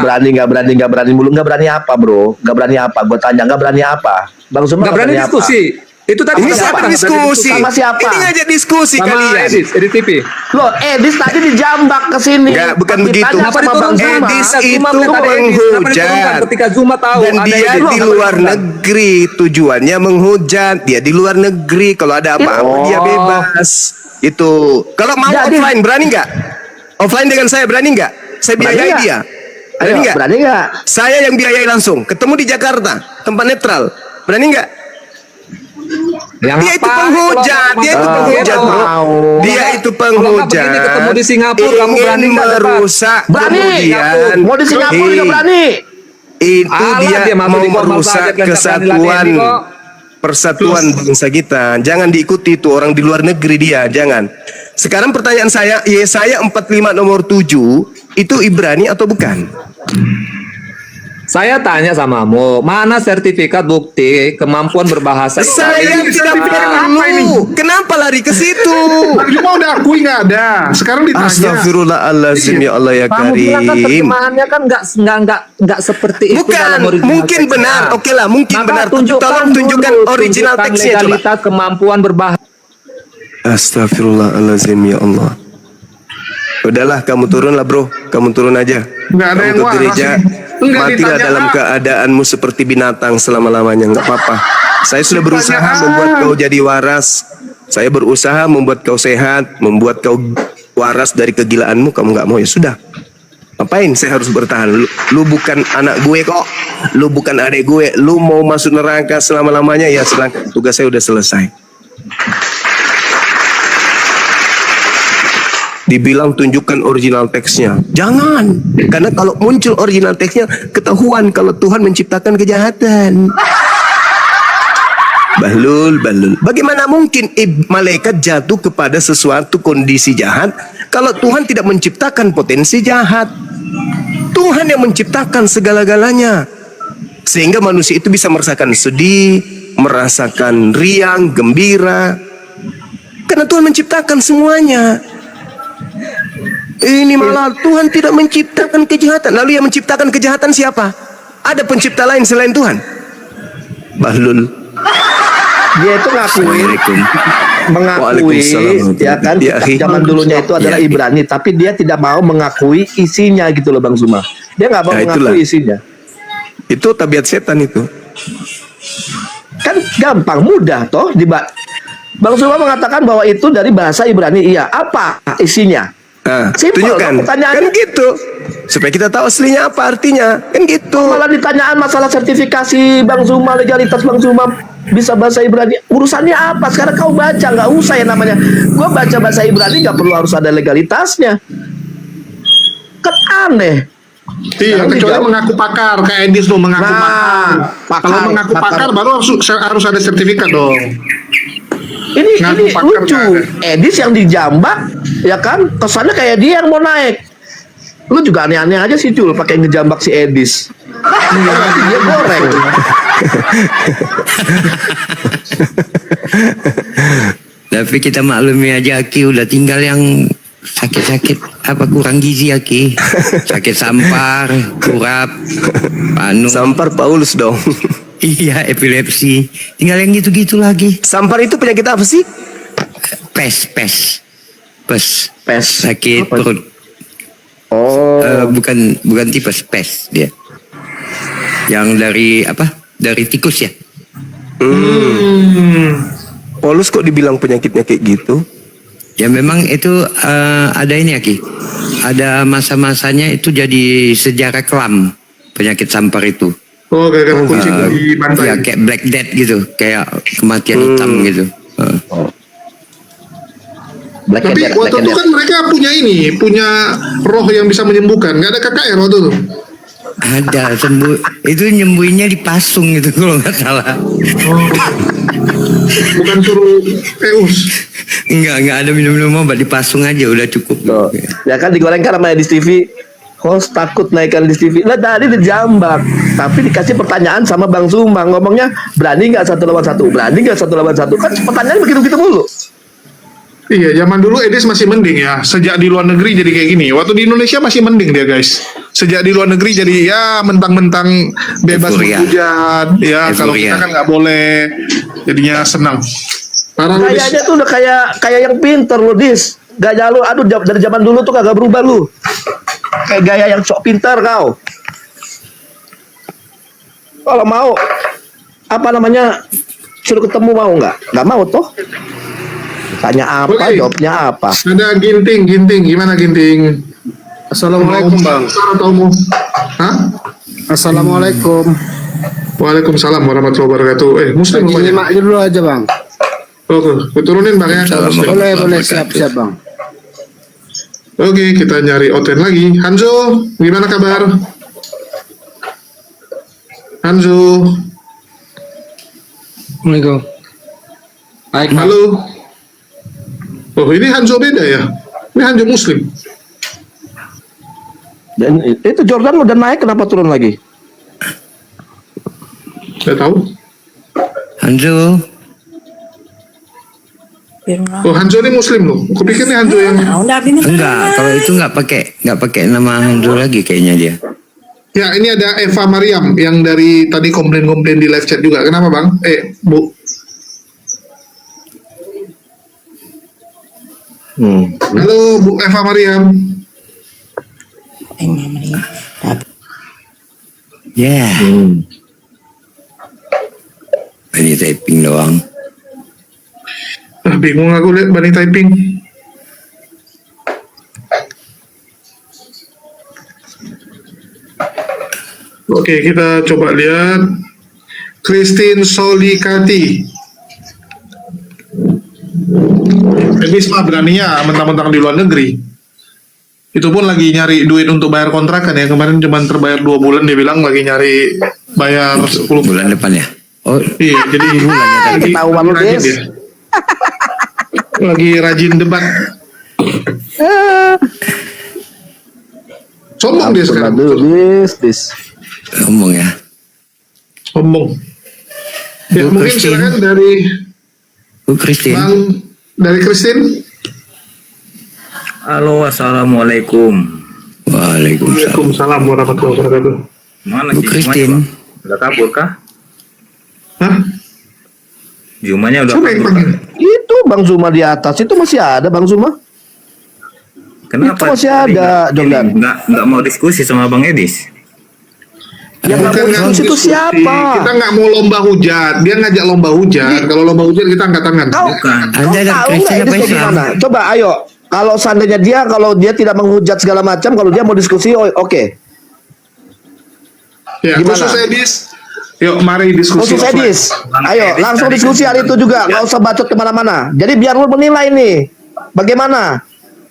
F: berani mulu. Nggak berani apa, bro? Nggak berani apa? Gue tanya nggak berani apa? Bang Zuma
G: Nggak berani
F: apa?
G: diskusi. Itu tadi
B: Ini
G: sudah
B: siapa
G: apa?
B: diskusi?
F: Sama siapa?
B: Ini ngajak diskusi
G: Sama
B: kalian.
G: Edit TV.
F: Loh, Edis tadi dijambak ke sini.
B: Nggak, bukan
F: Ditanya
B: begitu.
F: sama
G: Kenapa
F: Bang
G: diturunkan?
F: Zuma.
B: Edis
G: Zuma
B: itu
G: melihat ada Edis. Kenapa
B: menghujat.
G: diturunkan ketika Zuma tahu
B: Dan
G: ada
B: dia
G: Edis?
B: di luar negeri, tujuannya menghujat. Dia di luar negeri, kalau ada apa-apa dia bebas. Itu. Kalau mau
F: Jadi-
B: offline berani nggak? Offline dengan saya berani nggak? Saya
F: Berani
B: biayai
F: nggak?
B: dia.
F: Ayo,
B: Berani nggak?
F: berani nggak?
B: Saya yang biayai langsung. Ketemu di Jakarta, tempat netral. Berani nggak?
G: Yang
B: Dia itu
G: apa?
B: penghujat, dia itu
G: Kalau-
B: penghujat,
G: kalau-
B: bro.
G: kalau-
B: Dia itu
G: kalau nggak
B: penghujat.
G: begini ketemu di Singapura, kamu berani
B: Ingin
G: nggak debat?
B: merusak
F: Berani.
B: kemudian.
F: Mau di Singapura juga
B: Hei,
F: berani.
B: Itu
G: Alah,
B: dia
G: dia masuk
B: mau
G: di formal
B: merusak
G: budget, kalian nggak berani
B: kesatuan
G: ladeni kok.
B: persatuan bangsa kita. Jangan diikuti itu orang di luar negeri dia, jangan. Sekarang pertanyaan saya, Yesaya 45 nomor 7 itu Ibrani atau bukan?
G: Saya tanya samamu, mana sertifikat bukti kemampuan berbahasa
B: Saya
G: Italia?
B: tidak perlu. Kenapa lari ke situ?
A: Bang Zuma udah akui nggak ada. Sekarang ditanya.
B: Astagfirullahaladzim ya Allah ya
G: Kamu bilang kan
B: Karim.
G: terjemahannya kan nggak seperti itu
B: Bukan,
G: dalam original
B: mungkin
G: teksnya.
B: benar. Oke lah, mungkin
G: Maka
B: benar.
G: tunjukkan
B: Tolong tunjukkan
G: dulu,
B: original
G: tunjukkan
B: teksnya coba.
G: legalitas kemampuan berbahasa.
B: Astagfirullahaladzim ya Allah. Udahlah, kamu turunlah bro. Kamu turun aja.
A: Nggak ada
B: Kamu
A: yang
B: ke
A: waras
B: gereja.
A: sih. Nggak
B: Matilah
A: ditanya,
B: dalam
A: ah.
B: keadaanmu seperti binatang selama-lamanya. Nggak apa-apa. Saya sudah berusaha
A: Ditanya,
B: membuat
A: ah.
B: kau jadi waras. Saya berusaha membuat kau sehat, membuat kau waras dari kegilaanmu. Kamu nggak mau, ya sudah. Ngapain saya harus bertahan? Lu bukan anak gue kok. Lu bukan adik gue. Lu mau masuk neraka selama-lamanya, ya silakan. Tugas saya udah selesai. Dibilang tunjukkan original teksnya. Jangan. Karena kalau muncul original teksnya, ketahuan kalau Tuhan menciptakan kejahatan. Bahlul. Bagaimana mungkin malaikat jatuh kepada sesuatu kondisi jahat kalau Tuhan tidak menciptakan potensi jahat? Tuhan yang menciptakan segala-galanya. Sehingga manusia itu bisa merasakan sedih, merasakan riang, gembira. Karena Tuhan menciptakan semuanya. Ini malah Tuhan tidak menciptakan kejahatan. Lalu yang menciptakan kejahatan siapa? Ada pencipta lain selain Tuhan? Bahlul.
F: Dia itu mengakui
B: Waalaikumsalam.
F: ya kan
B: Ya, akhi.
F: zaman dulunya itu adalah
B: Ya, akhi.
F: Ibrani, tapi dia tidak mau mengakui isinya gitu loh Bang Zuma. Dia nggak mau
B: Nah,
F: mengakui
B: itulah.
F: isinya.
B: Itu tabiat setan itu.
F: Kan gampang, mudah toh. Bang Zuma mengatakan bahwa itu dari bahasa Ibrani. Iya, apa isinya?
B: Nah,
F: Simpel,
B: tunjukkan.
F: pertanyaannya.
B: Kan gitu. Supaya kita tahu aslinya apa artinya. Kan gitu.
F: Malah ditanyaan masalah sertifikasi Bang Zuma, legalitas Bang Zuma bisa bahasa Ibrani. Urusannya apa? Sekarang kau baca, nggak usah ya namanya. Gua baca bahasa Ibrani nggak perlu harus ada legalitasnya. Kan aneh.
A: Iya,
F: Sekarang
A: kecuali
F: dijawab.
A: mengaku pakar kayak Edis lo mengaku
F: Nah,
A: pakar. Kalau mengaku pakar baru harus ada sertifikat dong.
F: Ini
A: Ngaku pakar
F: lucu.
A: nggak
F: Edis yang dijambak, ya kan? Kesannya kayak dia yang mau naik. Lu juga aneh-aneh aja sih Jul, pakai ngejambak si Edis. Dia goreng.
H: Tapi kita maklumi aja Aki udah tinggal yang sakit-sakit apa kurang gizi Aki. Sakit sampar, kurap, panu.
B: Sampar Paulus dong.
H: Iya, epilepsi. Tinggal yang gitu-gitu lagi.
B: Sampar itu penyakit apa sih?
H: Pes. Sakit
F: Apa?
H: perut.
F: Oh,
H: Bukan tipes, pes dia. Yang dari apa? Dari tikus ya.
B: Paulus kok dibilang penyakitnya kayak gitu?
H: Ya memang itu ada ini Aki. Ada masa-masanya itu jadi sejarah kelam penyakit sampar itu.
A: Oh, gara-gara kucing di
H: Ya
A: bantai.
H: kayak Black Death gitu, kayak kematian hitam gitu.
F: Black
A: Tapi
F: and Death,
A: waktu
F: Black and
A: itu
F: Death.
A: kan mereka punya roh yang bisa menyembuhkan. Nggak ada KKR waktu itu.
H: Ada itu nyembuhinnya dipasung gitu kalau nggak salah.
A: Bukan suruh Eus.
H: Enggak ada minum-minum obat dipasung aja udah cukup.
F: Tuh. Ya kan digorengkan sama Edis TV. Host takut naikkan Edis TV. Lah tadi dijambak, tapi dikasih pertanyaan sama Bang Zuma, ngomongnya berani nggak 1 lawan 1? Berani nggak 1 lawan 1? Kan pertanyaan begitu-begitu mulu.
A: Iya, zaman dulu Edis masih mending ya. Sejak di luar negeri jadi kayak gini. Waktu di Indonesia masih mending dia guys. Sejak di luar negeri jadi ya mentang-mentang bebas
H: Euforia.
A: menghujat. Ya kalau
H: Euforia.
A: kita kan nggak boleh. Jadinya senang. Parah lu, Dis.
F: Kayaknya tuh udah kayak yang pinter lu, Dis. Gaya lu, aduh dari zaman dulu tuh kagak berubah lu. Kayak gaya yang sok pintar kau. Kalau mau apa namanya suruh ketemu mau nggak? Nggak mau toh? Tanya apa,
A: Oke.
F: jawabnya apa?
A: Ada Ginting. Gimana Ginting?
I: Assalamualaikum bang.
A: Atau mau? Hah?
I: Assalamualaikum.
A: Waalaikumsalam warahmatullahi wabarakatuh. Muslim
I: Lagi
A: rupanya.
I: nyimak dulu aja bang.
A: Oke, gue turunin bang ya. Muslim.
I: Boleh siap bang.
A: Oke, kita nyari Oten lagi. Hanzo, gimana kabar? Hanzo,
I: Assalamualaikum. Baik bang.
A: halo. Oh, ini Hanzo beda ya? Ini Hanzo Muslim.
F: Dan itu Jordan udah naik, kenapa turun lagi?
A: Nggak tahu.
H: Hanzo.
A: Oh, Hanzo ini Muslim loh. Aku pikir ini Hanzo yang...
H: Enggak, kalau itu nggak pakai nama Hanzo lagi kayaknya dia.
A: Ya, ini ada Eva Mariam yang dari tadi komplain-komplain di live chat juga. Kenapa, Bang? Bu. Halo, Bu Eva Mariam.
H: Ya. Ini typing doang.
A: Bingung aku lihat Bani typing. Oke, kita coba lihat Christine Solikati. Bisma beraninya mentang-mentang di luar negeri. Itu pun lagi nyari duit untuk bayar kontrakan ya. Kemarin cuma terbayar 2 bulan, dia bilang lagi nyari bayar 10
H: Bulan depan ya. Oh,
A: iya, jadi
F: Ketahuan lu,
A: rajin
F: Des.
A: dia. Lagi rajin debat. Sombong dia sekarang.
F: Des.
H: ngomong ya.
A: Sombong. Ya,
H: Bu
A: mungkin
H: Christine.
A: silakan dari
H: Bu Christine.
A: Bang, dari Christine.
E: Halo, assalamualaikum.
H: Waalaikumsalam.
A: Waalaikumsalam warahmatullahi wabarakatuh.
E: Mana
H: Bu
E: si
H: Christine.
E: Jumanya, Bang? Udah kabur kah?
A: Hah?
E: Jumanya udah
A: Siapa yang
E: kabur
A: panggil?
E: kah?
F: Itu Bang Zuma di atas itu masih ada Bang Zuma.
E: Kenapa?
F: Itu masih ada,
E: Tadi
F: Jordan.
E: nggak mau diskusi sama Bang Edis.
F: Yang nggak mau
A: Bukan
F: diskusi itu
A: diskusi.
F: siapa?
A: Kita nggak mau lomba hujat. Dia ngajak lomba hujat. Kalau lomba hujat kita angkat tangan.
F: Kau
E: Bukan.
F: kau
H: Anda dan
F: tahu
H: Kristen
F: nggak ini
H: apa
F: kayak
H: Islam?
F: gimana? Coba ayo. Kalau seandainya kalau dia tidak menghujat segala macam, kalau dia mau diskusi, oke.
A: Ya,
F: Gimana?
A: khusus Edis. Yuk, mari diskusi.
F: Khusus
A: offline.
F: Edis, ayo langsung diskusi hari itu juga, nggak usah bacot kemana-mana. Jadi biar lu menilai nih, bagaimana?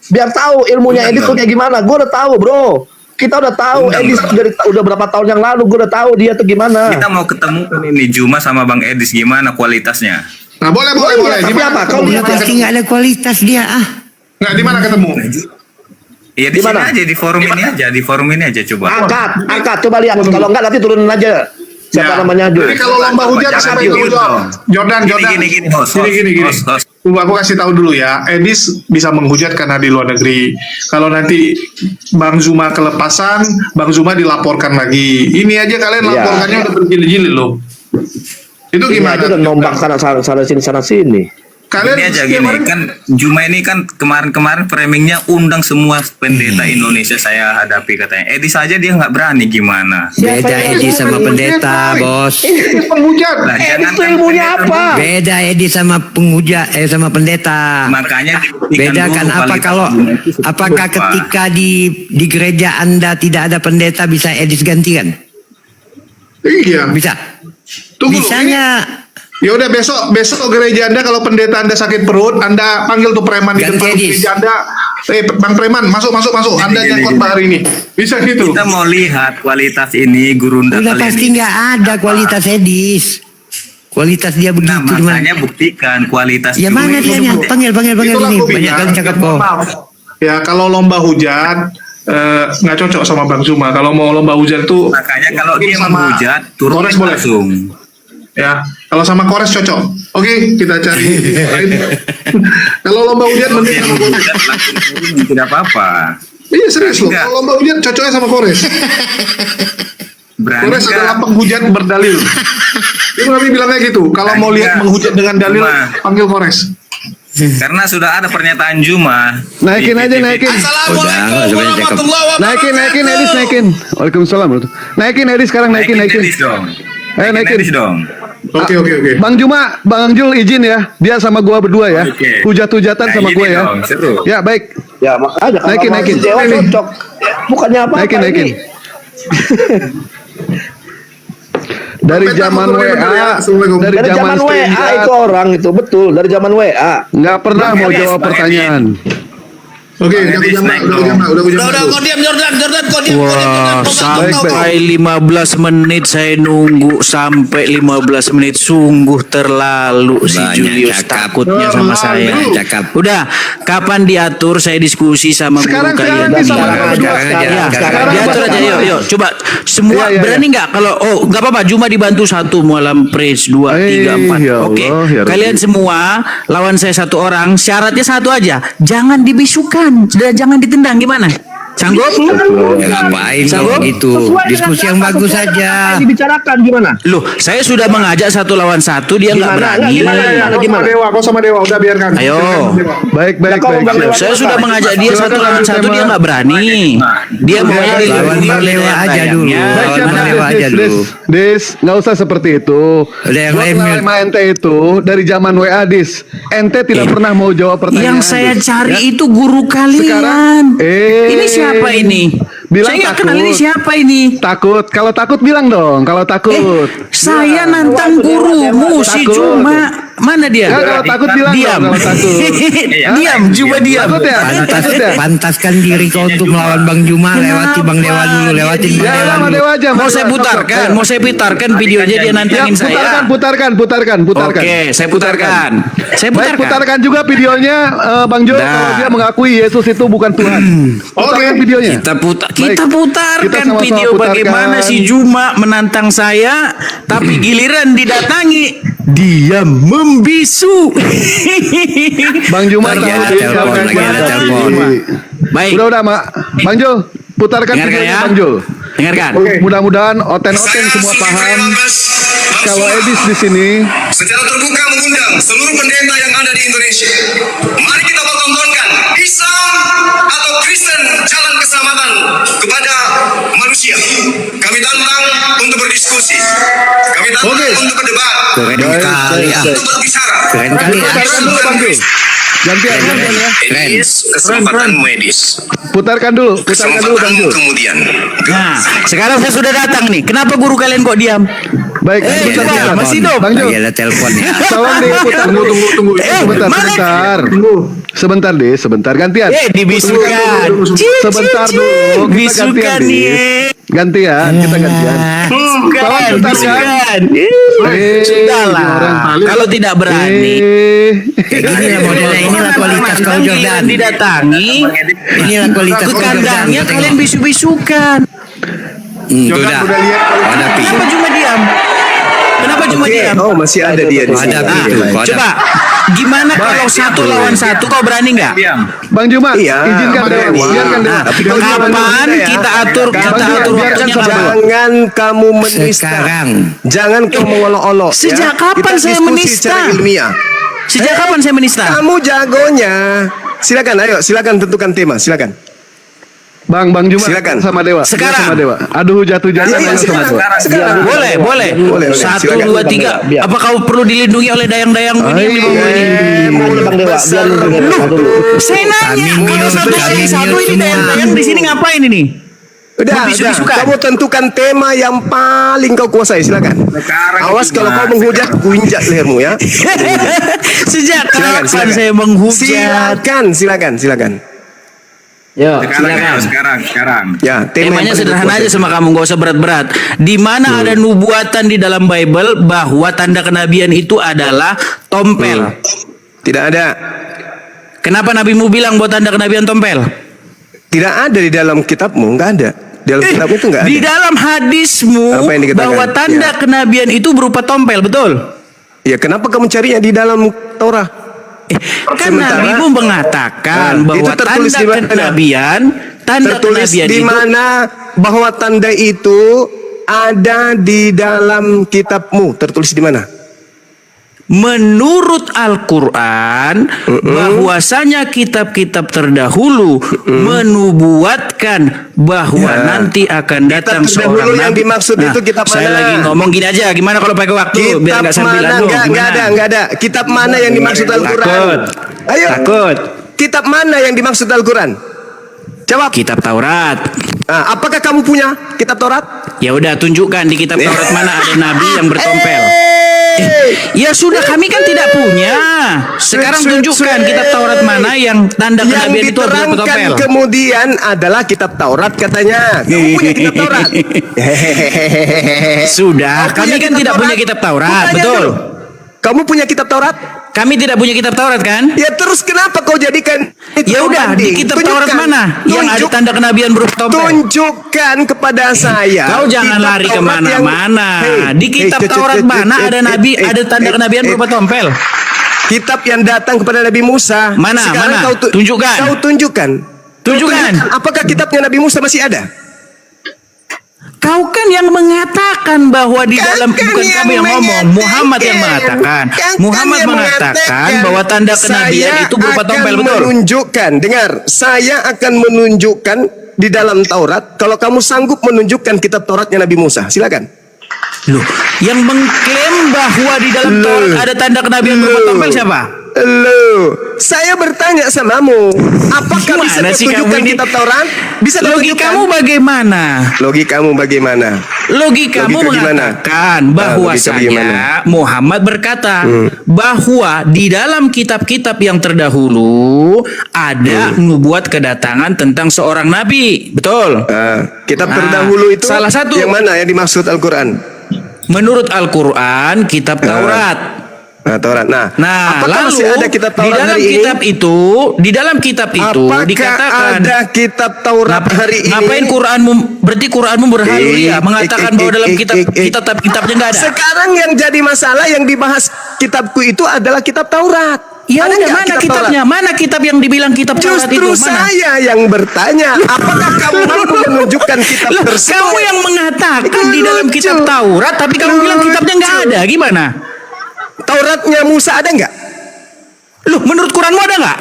F: Biar tahu ilmunya Edis tuh kayak gimana. Gue udah tahu, bro. Kita udah tahu
E: Undang,
F: Edis
E: bro.
F: dari udah berapa tahun yang lalu. Gue udah tahu dia tuh gimana.
E: Kita mau ketemu kan ini Juma sama Bang Edis gimana kualitasnya?
A: Nah, boleh.
F: Tapi
A: Di mana
F: apa? Kau
A: ketemu?
F: lihat
H: Pasti nggak ada kualitas dia ah.
A: Nggak, di mana ketemu?
E: Iya di
F: Di mana?
E: sini aja di forum ini aja, di forum ini aja coba.
F: Angkat, coba lihat. Kalau enggak nanti turunin aja. Siapa
A: Ya.
F: namanya Jo?
A: Jadi kalau lomba hujat
E: Jangan
A: siapa yang
E: diundur
A: jawab?
E: dong.
A: Jordan.
E: Gini, host.
A: Gini.
E: Host.
A: Tunggu, aku kasih tahu dulu ya. Edis bisa menghujat karena di luar negeri. Kalau nanti Bang Zuma kelepasan, Bang Zuma dilaporkan lagi. Ini aja kalian
F: Iya.
A: laporkannya udah berjilid-jilid loh. Itu
F: Ini
A: gimana?
F: aja udah nombak sana sini.
A: Kalian
E: Ini aja
A: setiap
E: gini
A: hari-
E: kan Juma ini kan kemarin framingnya undang semua pendeta Indonesia saya hadapi katanya. Edis saja dia nggak berani gimana?
H: Beda Edi sama pendeta, bos.
A: Ini penghujat.
E: Lah jangan
F: Itu ilmunya apa?
H: Beda Edi sama sama pendeta.
E: Makanya dibuktikan
H: Bedakan
E: dulu
H: apa
E: kualitas
H: kalau
E: Juma itu seperti
H: apakah
E: apa.
H: ketika di gereja Anda tidak ada pendeta bisa Edis gantikan?
A: Iya.
H: Bisa.
A: Tunggu dulu,
H: Bisanya
A: Ya udah besok gereja Anda kalau pendeta Anda sakit perut, Anda panggil tuh preman di
H: Ganti
A: depan
H: Edis.
A: gereja Anda. Bang preman, masuk. Anda
E: Gini,
A: yang khotbah hari ini. Bisa gitu.
E: Kita mau lihat kualitas ini gurunda
H: udah
E: kalian
H: pasti
E: ini.
H: nggak ada kualitas Edis. Kualitas dia begitu
E: Nah
H: gimana?
E: makanya buktikan kualitas
H: Ya
E: Juma
H: mana
E: ini.
H: dia? Panggil
A: Itulah
H: ini.
A: gua
H: Banyak
A: bilang,
H: kali cakap kok.
A: maaf. Ya kalau lomba hujat nggak cocok sama Bang Zuma. Kalau mau lomba hujat tuh
E: Makanya kalau
A: mungkin
E: dia
A: sama
E: menghujat turun
A: Kores boleh.
E: langsung.
A: Ya, kalau sama Kores cocok. Oke, kita cari lain. Kalau lomba hujat mending
E: Dia
A: sama Kores.
E: menghujat langsung turun, tidak apa-apa.
A: Iya serius loh.
E: Enggak.
A: Kalau lomba hujat cocoknya sama Kores.
E: Berani
A: Kores
E: nggak?
A: adalah penghujat berdalil. Itu kami bilangnya gitu. Kalau mau lihat
E: Enggak.
A: menghujat dengan dalil,
E: Cuma.
A: panggil Kores.
E: Karena sudah ada pernyataan Juma.
I: Naikin
E: di
I: aja,
E: PTV.
I: naikin.
H: Udah, nggak usah banyak cakap.
I: Naikin Edis, naikin. Waalaikumsalam. Naikin Edis sekarang, naikin.
E: Edis dong.
I: Ayo, naikin.
E: Edis dong.
A: Oke.
I: Bang Juma, Bang Jul izin ya. Dia sama gua berdua ya.
E: Oke.
I: Hujat-hujatan
E: Nah,
I: sama
E: gini
I: gua ya.
E: dong, seru.
I: Ya, baik.
F: Ya makanya kalau
I: Naikin,
F: sama
I: naikin.
F: si Dewa
I: Ini.
F: cocok. Bukannya apa-apa
I: Naikin.
F: ini.
I: Dari
A: Sampai
I: zaman
A: takut
I: WA,
A: bener ya. Assalamualaikum.
I: dari
F: Dari zaman WA
I: StreamYard,
F: itu orang itu betul dari zaman WA.
I: nggak pernah
E: Bang
I: mau
E: Edis,
I: jawab
E: Bang
I: pertanyaan.
A: Oke, udah
J: kau diam Jordan, kau diam.
I: Wah,
J: Sampai 15 menit saya nunggu, sampai 15 menit sungguh terlalu si
H: Banyak
J: Julius
H: cakap.
J: takutnya sama saya.
H: Cakap.
J: Udah, kapan diatur saya diskusi sama guru
A: Sekarang
J: kalian?
A: nih sama
H: Sekarang
A: berdua.
H: aja.
J: Ya,
H: Sekarang
J: diatur aja, yuk. Coba semua
A: Iya.
J: berani nggak? Kalau nggak apa-apa, cuma dibantu satu malam praise 2, 3, 4.
I: ya
J: Oke,
I: Allah, ya Rabbi.
J: kalian semua lawan saya satu orang. Syaratnya satu aja, jangan dibisukan dan jangan ditendang. Gimana? Sanggup?
H: Ngapain kalau gitu? Diskusi yang bagus saja.
F: Dibicarakan gimana?
J: Loh, saya sudah mengajak satu lawan satu, dia nggak berani.
A: Kau sama Dewa, udah biarkan.
J: Ayo.
I: Baik, baik, baik. siap.
J: Saya sudah mengajak dia satu lawan satu, dia nggak berani. Dia mau
H: Lawan Malewa aja dulu. Lawan Malewa aja dulu.
I: Dis, nggak usah seperti itu.
H: Udah yang
I: Gua
H: lain,
I: kenal
H: Mil.
I: sama ente itu dari zaman WA Dis. Ente tidak pernah mau jawab pertanyaan.
J: Yang saya
I: Dis.
J: cari
I: Ya.
J: itu guru kalian.
I: Sekarang,
J: Ini siapa ini?
I: bilang
J: Saya nggak
I: takut.
J: kenal ini siapa ini.
I: Takut. Kalau takut bilang dong. Kalau takut.
J: Saya nantang gurumu si
I: Takut.
J: Cuma. Mana dia?
I: Ya, kalau takut bilang
J: diam.
I: dong. Kalau takut.
J: Diam, Cuma diam.
I: Takut ya? Takut ya?
H: Pantaskan diri kau untuk melawan Bang Juma. Lewati Bang Dewa dulu. Lewatin Bang
I: Ya,
H: Dewa
I: sama
H: dulu.
I: Dewa aja.
J: Mau saya putarkan, mau saya putarkan videonya dia
I: Ya,
J: nantangin saya.
I: putarkan.
J: Oke, saya putarkan. Saya
I: Baik,
J: putarkan.
I: putarkan juga videonya Bang Jo
J: Dah.
I: kalau dia mengakui Yesus itu bukan Tuhan. Putarkan videonya.
J: Kita
I: Baik.
J: putarkan
I: Kita sama-sama
J: video
I: putarkan.
J: bagaimana si Juma menantang saya, tapi giliran didatangi dia membisu.
I: Bang Juma
H: Lagi ada
I: tahu
H: telepon,
I: siapa
H: lagi
I: yang
H: ada
I: Bang
H: telepon.
I: Juma.
J: Baik,
I: Udah, Mak. Bang Jo, putarkan
J: dengarkan
I: videonya
J: ya.
I: Bang Jo.
J: Dengarkan.
I: Mudah-mudahan oten-oten semua paham kalau Edis di sini.
B: Secara terbuka mengundang seluruh pendeta yang ada di Indonesia. Mari kita pertontonkan Islam atau Kristen jalan keselamatan kepada manusia. Kami tantang untuk berdiskusi. Kami tantang untuk berdebat.
H: Keren kali ya.
B: Untuk berbicara.
H: Keren kali ya.
I: Putarkan dulu Bang Jo. Gantian ya.
H: Keren.
B: Kesempatan medis.
I: Putarkan dulu Bang Jo.
B: Kemudian.
J: Nah, sekarang saya sudah datang nih. Kenapa guru kalian kok diam?
I: Baik,
J: Coba,
I: putarkan.
J: masih hidup.
I: Bang Jo,
H: Lagi ada telepon ya.
I: tolong diputar. Tunggu. Sebentar. Gantian.
J: Dibisukan.
I: Sebentar dulu. Kita
J: Bisukan
I: gantian,
J: nih.
I: Dis. Gantian, kita gantian. Tolong putarkan.
J: Bisukan. Sudahlah. Kalau tidak berani.
H: Kayak gini lah modelnya. Inilah kualitas kau Jordan.
J: Didatangi.
H: Inilah kualitas
J: Ke
H: kau Jordan.
J: kandangnya
H: Tengok.
J: kalian bisu-bisukan.
H: Itu dah. Hadapi.
J: Kenapa cuma diam? Kenapa cuma diam?
B: Oh, masih ada dia di sini.
H: Hadapi
J: Ah,
H: itu. Kau
J: coba gimana kalau satu lawan satu kau berani nggak?
I: Bang Juma,
B: Iya,
I: izinkan
B: sama
I: Dewa.
B: Dewa.
I: Biarkan Dewa.
J: Kapan kita atur waktunya
I: biarkan sama Dewa.
B: Jangan kamu menista.
H: Sekarang.
B: Jangan kamu mengolok-olok.
J: Sejak kapan
B: Kita
J: saya
B: diskusi
J: menista?
B: secara ilmiah.
J: Sejak kapan saya menista?
B: Kamu jagonya. Silakan tentukan tema. Silakan.
I: Bang Juma
B: Silakan.
I: sama Dewa.
J: Sekarang.
I: Sama Dewa. Aduh hujat-hujatan
B: Iya,
I: sama Dewa.
B: sekarang.
J: Boleh.
B: Boleh.
J: Satu,
B: Silakan.
J: dua, tiga. Apa kau perlu dilindungi oleh dayang-dayang ini? Saya nanya,
H: Kami
J: kalau
H: minum,
J: satu
H: kami
J: satu
H: minum
J: ini
H: semua.
J: dayang-dayang di sini ngapain ini?
B: Udah.
J: Bisu-bisukan.
B: Kamu tentukan tema yang paling kau kuasai. Silakan. Awas kalau kau menghujat, kuinjak lehermu ya.
J: Sejak
B: Silakan.
J: kapan saya menghujat?
B: Silakan.
F: Ya,
E: Sekarang.
B: Ya, tema
J: Temanya
B: yang paling
J: sederhana
B: kau
J: aja
B: kuasai.
J: sama kamu, gak usah berat-berat. Di mana ada nubuatan di dalam Bible bahwa tanda kenabian itu adalah tompel.
B: Tidak ada.
J: Kenapa nabimu bilang bahwa tanda kenabian tompel?
B: Tidak ada di dalam kitabmu. Enggak ada. Di dalam kitabmu itu enggak ada.
J: Di dalam hadismu
B: Apa yang dikatakan?
J: bahwa tanda
B: Ya.
J: kenabian itu berupa tompel, betul?
B: Ya, kenapa kamu carinya di dalam Torah?
J: Kan
B: Sementara-
J: nabimu mengatakan
B: Nah,
J: bahwa
B: itu tertulis
J: tanda
B: di mana?
J: kenabian,
B: Tertulis di
J: itu
B: mana bahwa tanda itu ada di dalam kitabmu? Tertulis di mana?
J: menurut Al-Quran bahwasanya kitab-kitab terdahulu menubuatkan bahwa
B: Ya.
J: nanti akan datang
B: Kitab
J: seorang
B: terdahulu yang
J: nabi.
B: dimaksud itu kitab
J: Saya
B: mana?
J: lagi ngomong gini aja, gimana kalau pakai waktu biar nggak sambil
B: mana?
J: anu,
B: Enggak
J: gimana?
B: ada. Kitab mana yang dimaksud Al-Quran?
J: Takut.
B: Ayo.
J: Takut.
B: Kitab mana yang dimaksud Al-Quran? Jawab.
J: Kitab Taurat.
B: Nah, apakah kamu punya kitab Taurat?
J: Ya udah tunjukkan di kitab Taurat mana ada nabi yang bertompel. Ya sudah, kami kan tidak punya. Sekarang tunjukkan kitab Taurat mana yang tanda
B: Yang
J: kenabian itu adalah
B: diterangkan
J: petopel.
B: kemudian adalah kitab Taurat katanya. Kamu punya kitab Taurat?
J: Sudah,
B: Kau
J: kami
B: punya
J: kan
B: kitab
J: tidak punya
B: Taurat?
J: kitab Taurat,
B: Kutanya
J: betul.
B: dulu. Kamu punya kitab Taurat?
J: Kami tidak punya kitab Taurat kan?
B: Ya terus kenapa kau jadikan itu
J: Ya udah,
B: pembanding?
J: di kitab
B: Tunjukkan.
J: Taurat mana yang ada
B: Tunjuk-
J: tanda kenabian berupa tompel?
B: Tunjukkan kepada saya.
J: Kau jangan
B: kitab
J: lari
B: Taurat
J: kemana-mana.
B: yang-
J: Di kitab Taurat mana ada nabi, ada tanda kenabian berupa tompel?
B: Kitab yang datang kepada Nabi Musa.
J: Mana,
B: Sekarang
J: mana?
B: Kau
J: Tunjukkan.
B: Kau tunjukkan.
J: Tunjukkan.
B: Apakah kitabnya Nabi Musa masih ada?
J: Kau kan yang mengatakan bahwa di
B: Kan
J: dalam, bukan
B: yang
J: kamu yang ngomong,
B: mengatakan.
J: Muhammad yang mengatakan.
B: Kan
J: Muhammad
B: yang
J: mengatakan bahwa tanda kenabian
B: saya
J: itu berupa tompel,
B: akan
J: betul?
B: menunjukkan, dengar, saya akan menunjukkan di dalam Taurat. Kalau kamu sanggup menunjukkan kitab Tauratnya Nabi Musa, silakan.
J: Loh, yang mengklaim bahwa di dalam
B: Loh.
J: Taurat ada tanda kenabian berupa
B: Loh.
J: tompel siapa?
B: Loh, saya bertanya samamu, apakah bisa
J: Gimana
B: kau
J: sih kamu
B: tunjukkan
J: ini?
B: kitab Taurat? Bisa kau
J: Logikamu
B: tunjukkan?
J: bagaimana?
B: Logikamu bagaimana?
J: Logikamu
B: Logika gimana?
J: mengatakan
B: logika
J: bahwasanya
B: bagaimana?
J: Muhammad berkata bahwa di dalam kitab-kitab yang terdahulu ada nubuat kedatangan tentang seorang nabi, betul?
B: Kitab
J: Nah,
B: terdahulu itu
J: salah satu.
B: yang mana yang dimaksud Al-Quran?
J: Menurut Al-Quran, kitab Taurat.
B: Taurat. Nah,
J: Nah,
B: apakah
J: lalu
B: masih ada kitab
J: di
B: Taurat
J: dalam
B: hari
J: kitab
B: ini?
J: itu, di dalam kitab itu
B: Apakah
J: dikatakan
B: ada kitab Taurat hari ini?
J: Ngapain Quranmu? Berarti Quranmu berhalu ya mengatakan bahwa dalam kitabnya nggak ada.
B: Sekarang yang jadi masalah yang dibahas kitabku itu adalah kitab Taurat.
J: Ya
B: Ada
J: udah,
B: nggak
J: mana
B: kitab
J: kitabnya?
B: Taurat?
J: Mana kitab yang dibilang kitab Taurat itu?
B: Justru
J: Mana?
B: saya yang bertanya, apakah kamu mampu menunjukkan kitab
J: Loh,
B: tersebut?
J: kamu yang mengatakan
B: Itu
J: di dalam
B: lucu.
J: kitab Taurat, tapi kamu bilang kitabnya nggak
B: Lucu.
J: ada. Gimana?
B: Tauratnya Musa ada nggak?
J: Loh, menurut Quranmu ada nggak?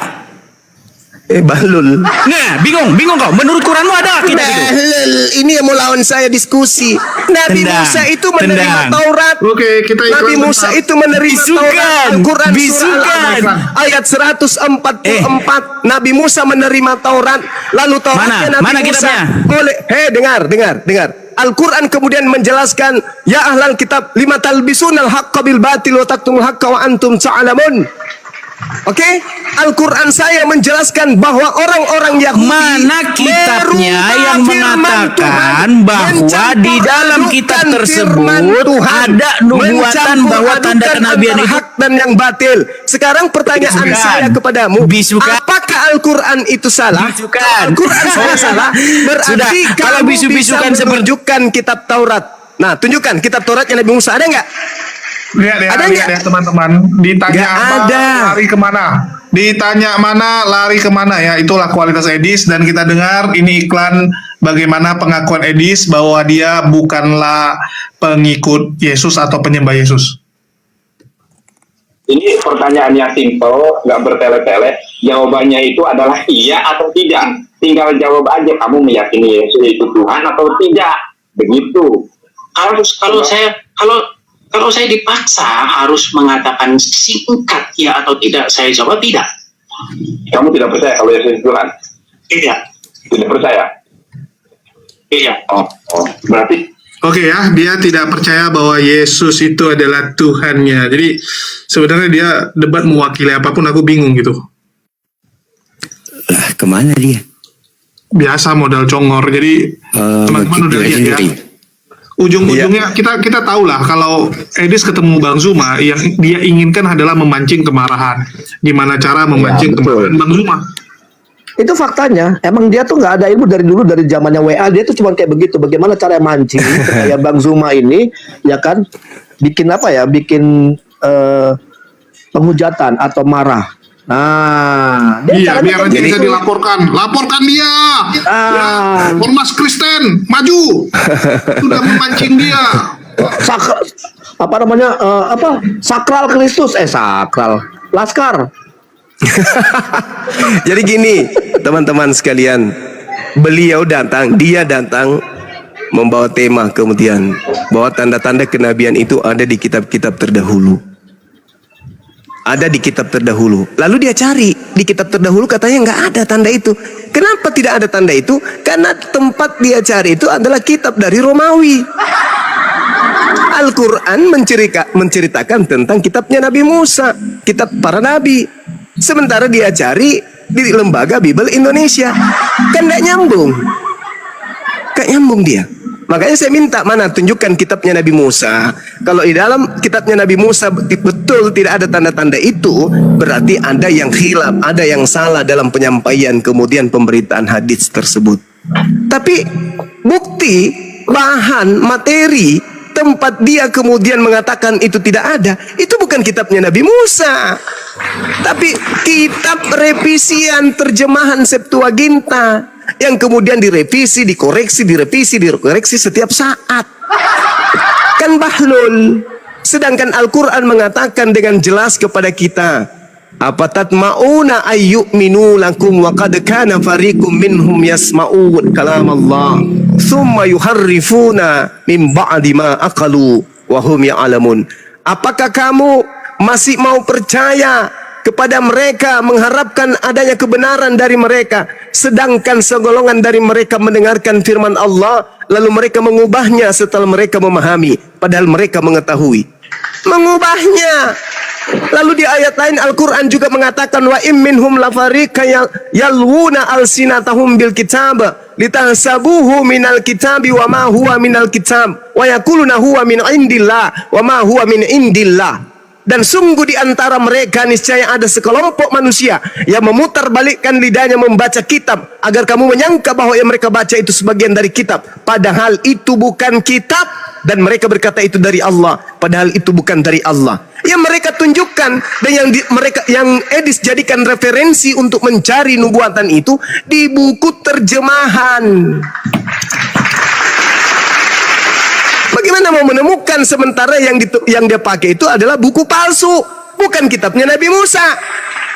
B: Balul.
J: Nah, bingung kau. Menurut Quranmu ada nggak kitab itu?
B: Balul. Ini yang mau lawan saya diskusi. Nabi
J: Tendang.
B: Musa itu menerima
J: Tendang.
B: Taurat.
A: Oke, kita iklan
B: Nabi
A: bentar.
B: Musa itu menerima
J: Bisukan.
B: Taurat. Al-Quran
J: Bisukan.
B: surah Al-An'am ayat 144. Nabi Musa menerima Taurat. Lalu Tauratnya
J: Mana?
B: Nabi
J: Mana
B: Musa
J: kitabnya?
B: boleh. Dengar. Al-Quran kemudian menjelaskan, ya ahlal kitab lima talbisunal haqqa bil batil wa taktumul haqqa wa antum ta'lamun. Oke, Al-Quran saya menjelaskan bahwa orang-orang Yahudi
J: Mana kitabnya
B: merubah
J: yang
B: firman
J: mengatakan
B: Tuhan,
J: bahwa di dalam kitab
B: mencampur
J: tersebut
B: adukan Tuhan,
J: ada nubuatan
B: mencampur
J: bahwa tanda
B: adukan
J: kenabian
B: antara
J: itu?
B: hak dan yang batil. Sekarang pertanyaan
J: Bisukan.
B: saya kepadamu,
J: Bisukan.
B: apakah Al-Quran itu salah?
J: Bisukan.
B: Kalau Al-Quran saya salah, berarti
J: Sudah, kalau
B: kamu
J: bisu-bisukan
B: bisa menunjukkan kitab Taurat. Nah, tunjukkan kitab Tauratnya Nabi Musa ada nggak? Ada nggak?
A: Lihat teman-teman. Ditanya
B: Nggak
A: apa,
B: ada.
A: lari kemana? Ditanya mana, lari kemana ya? Itulah kualitas Edis. Dan kita dengar ini iklan bagaimana pengakuan Edis bahwa dia bukanlah pengikut Yesus atau penyembah Yesus.
K: Ini pertanyaan yang simpel, nggak bertele-tele. Jawabannya itu adalah iya atau tidak. Tinggal jawab aja, kamu meyakini Yesus itu Tuhan atau tidak. Begitu.
L: Kalau saya dipaksa harus mengatakan singkat ya atau tidak, saya jawab tidak.
K: Kamu tidak percaya kalau Yesus itu Tuhan?
L: Tidak.
K: Tidak percaya?
L: Iya.
K: Oh. Berarti
A: Oke ya, dia tidak percaya bahwa Yesus itu adalah Tuhannya. Jadi sebenarnya dia debat mewakili apapun, aku bingung gitu.
H: Lah, kemana dia?
A: Biasa modal congor. Jadi teman-teman udah lihat ya. Ujung-ujungnya kita tahu lah kalau Edis ketemu Bang Zuma, yang dia inginkan adalah memancing kemarahan. Gimana cara memancing kemarahan Bang Zuma?
F: Itu faktanya. Emang dia tuh nggak ada ilmu dari dulu, dari zamannya WA. Dia tuh cuma kayak begitu. Bagaimana cara mancing supaya Bang Zuma ini, ya kan, bikin apa ya? Bikin penghujatan atau marah. Nah,
A: Iya,
F: caranya
A: biar
F: kayak
A: nanti
F: gitu.
A: bisa dilaporkan. Laporkan dia. Ya, Ormas Kristen, maju. Sudah memancing dia.
F: Sakral Kristus, sakral. Laskar.
B: Jadi gini, teman-teman sekalian, dia datang membawa tema kemudian bahwa tanda-tanda kenabian itu ada di kitab-kitab terdahulu. Ada di kitab terdahulu. Lalu dia cari di kitab terdahulu, katanya nggak ada tanda itu. Kenapa tidak ada tanda itu? Karena tempat dia cari itu adalah kitab dari Romawi. Al-Quran menceritakan tentang kitabnya Nabi Musa, kitab para nabi. Sementara dia cari di lembaga Bible Indonesia. Kan gak nyambung. Gak nyambung dia. Makanya saya minta, mana tunjukkan kitabnya Nabi Musa. Kalau di dalam kitabnya Nabi Musa betul tidak ada tanda-tanda itu, berarti ada yang khilaf, ada yang salah dalam penyampaian kemudian pemberitaan hadis tersebut. Tapi bukti, bahan, materi, tempat dia kemudian mengatakan itu tidak ada, itu bukan kitabnya Nabi Musa, tapi kitab revisian terjemahan Septuaginta yang kemudian direvisi, dikoreksi, direvisi, dikoreksi setiap saat. Kan bahlul. Sedangkan Al-Quran mengatakan dengan jelas kepada kita, apatatma'una ayyu'minu lakum wa qad kana fariqum minhum yasma'un kalam Allah thumma yuharrifuna min ba'di ma aqalu wa hum ya'lamun. Apakah kamu masih mau percaya kepada mereka, mengharapkan adanya kebenaran dari mereka, sedangkan segolongan dari mereka mendengarkan firman Allah lalu mereka mengubahnya setelah mereka memahami, padahal mereka mengetahui mengubahnya. Lalu di ayat lain Al-Quran juga mengatakan, wa im minhum lafariqa yalwuna alsinatahum bil kitab litahsabuhu minal kitabi wa ma huwa minal kitab wa yaquluna huwa min indillah wa ma huwa min indillah. Dan sungguh di antara mereka niscaya ada sekelompok manusia yang memutarbalikkan lidahnya membaca kitab agar kamu menyangka bahwa yang mereka baca itu sebagian dari kitab, padahal itu bukan kitab, dan mereka berkata itu dari Allah, padahal itu bukan dari Allah. Yang mereka tunjukkan dan yang Edis jadikan referensi untuk mencari nubuatan itu di buku terjemahan. Bagaimana mau menemukan sementara yang dia pakai itu adalah buku palsu, bukan kitabnya Nabi Musa,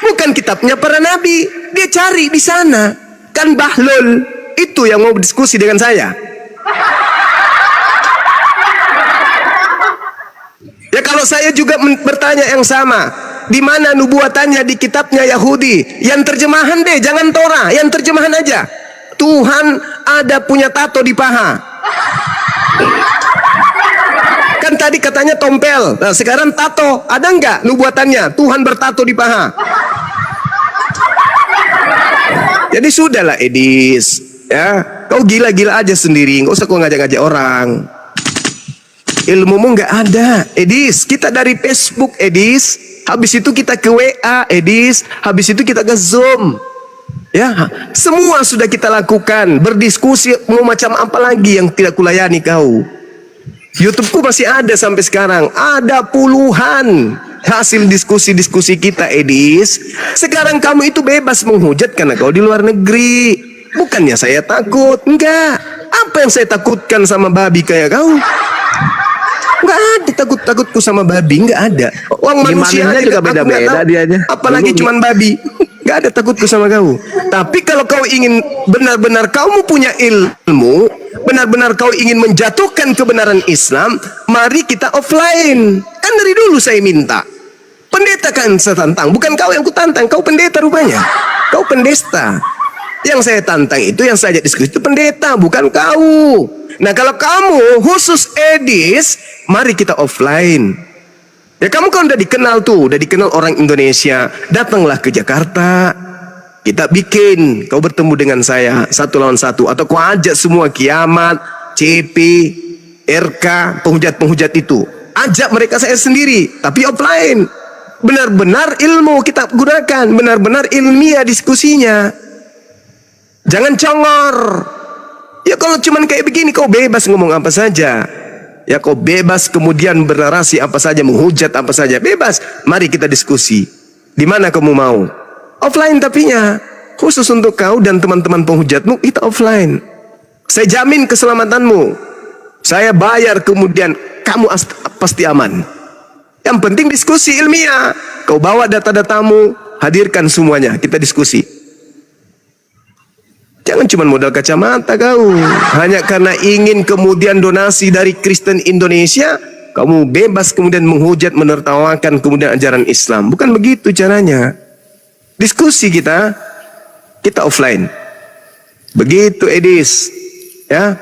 B: bukan kitabnya para nabi. Dia cari di sana. Kan bahlul. Itu yang mau berdiskusi dengan saya. Ya kalau saya juga bertanya yang sama, di mana nubuatannya di kitabnya Yahudi? Yang terjemahan deh, jangan Torah, yang terjemahan aja. Tuhan ada punya tato di paha. Kan tadi katanya tompel, nah sekarang tato, ada nggak nubuatannya? Tuhan bertato di paha. Jadi sudahlah Edis, ya kau gila-gila aja sendiri, nggak usah kau ngajak-ngajak orang. Ilmumu nggak ada, Edis. Kita dari Facebook, Edis. Habis itu kita ke WA, Edis. Habis itu kita ke Zoom. Ya, semua sudah kita lakukan. Berdiskusi, mau macam apa lagi yang tidak kulayani kau? YouTubeku masih ada sampai sekarang. Ada puluhan hasil diskusi-diskusi kita, Edis. Sekarang kamu itu bebas menghujat karena kau di luar negeri. Bukannya saya takut. Enggak. Apa yang saya takutkan sama babi kayak kau? Enggak ada takut-takutku sama babi. Enggak ada. Uang manusia juga beda-beda dianya. Apalagi cuman babi. Enggak ada takutku sama kau. Tapi kalau kau ingin benar-benar kamu punya ilmu, benar-benar kau ingin menjatuhkan kebenaran Islam, mari kita offline. Kan dari dulu saya minta. Pendeta kan saya tantang, bukan kau yang kutantang, kau pendeta rupanya. Kau pendesta. Yang saya tantang itu, yang saya ajak diskusi itu pendeta, bukan kau. Nah kalau kamu khusus Edis, mari kita offline. Ya kamu kan udah dikenal tuh, udah dikenal orang Indonesia. Datanglah ke Jakarta. Kita bikin, kau bertemu dengan saya 1 lawan 1, atau kau ajak semua Kiamat, CP, RK, penghujat-penghujat itu. Ajak mereka saya sendiri, tapi offline. Benar-benar ilmu kita gunakan, benar-benar ilmiah diskusinya. Jangan congor. Ya kalau cuman kayak begini kau bebas ngomong apa saja. Ya kau bebas kemudian bernarasi apa saja, menghujat apa saja, bebas. Mari kita diskusi. Di mana kamu mau? Offline tapinya. Khusus untuk kau dan teman-teman penghujatmu, kita offline. Saya jamin keselamatanmu. Saya bayar kemudian kamu pasti aman. Yang penting diskusi ilmiah. Kau bawa data-datamu, hadirkan semuanya, kita diskusi. Jangan cuma modal kacamata kau. Hanya karena ingin kemudian donasi dari Kristen Indonesia, kamu bebas kemudian menghujat, menertawakan kemudian ajaran Islam. Bukan begitu caranya. Diskusi kita offline. Begitu Edis. Ya.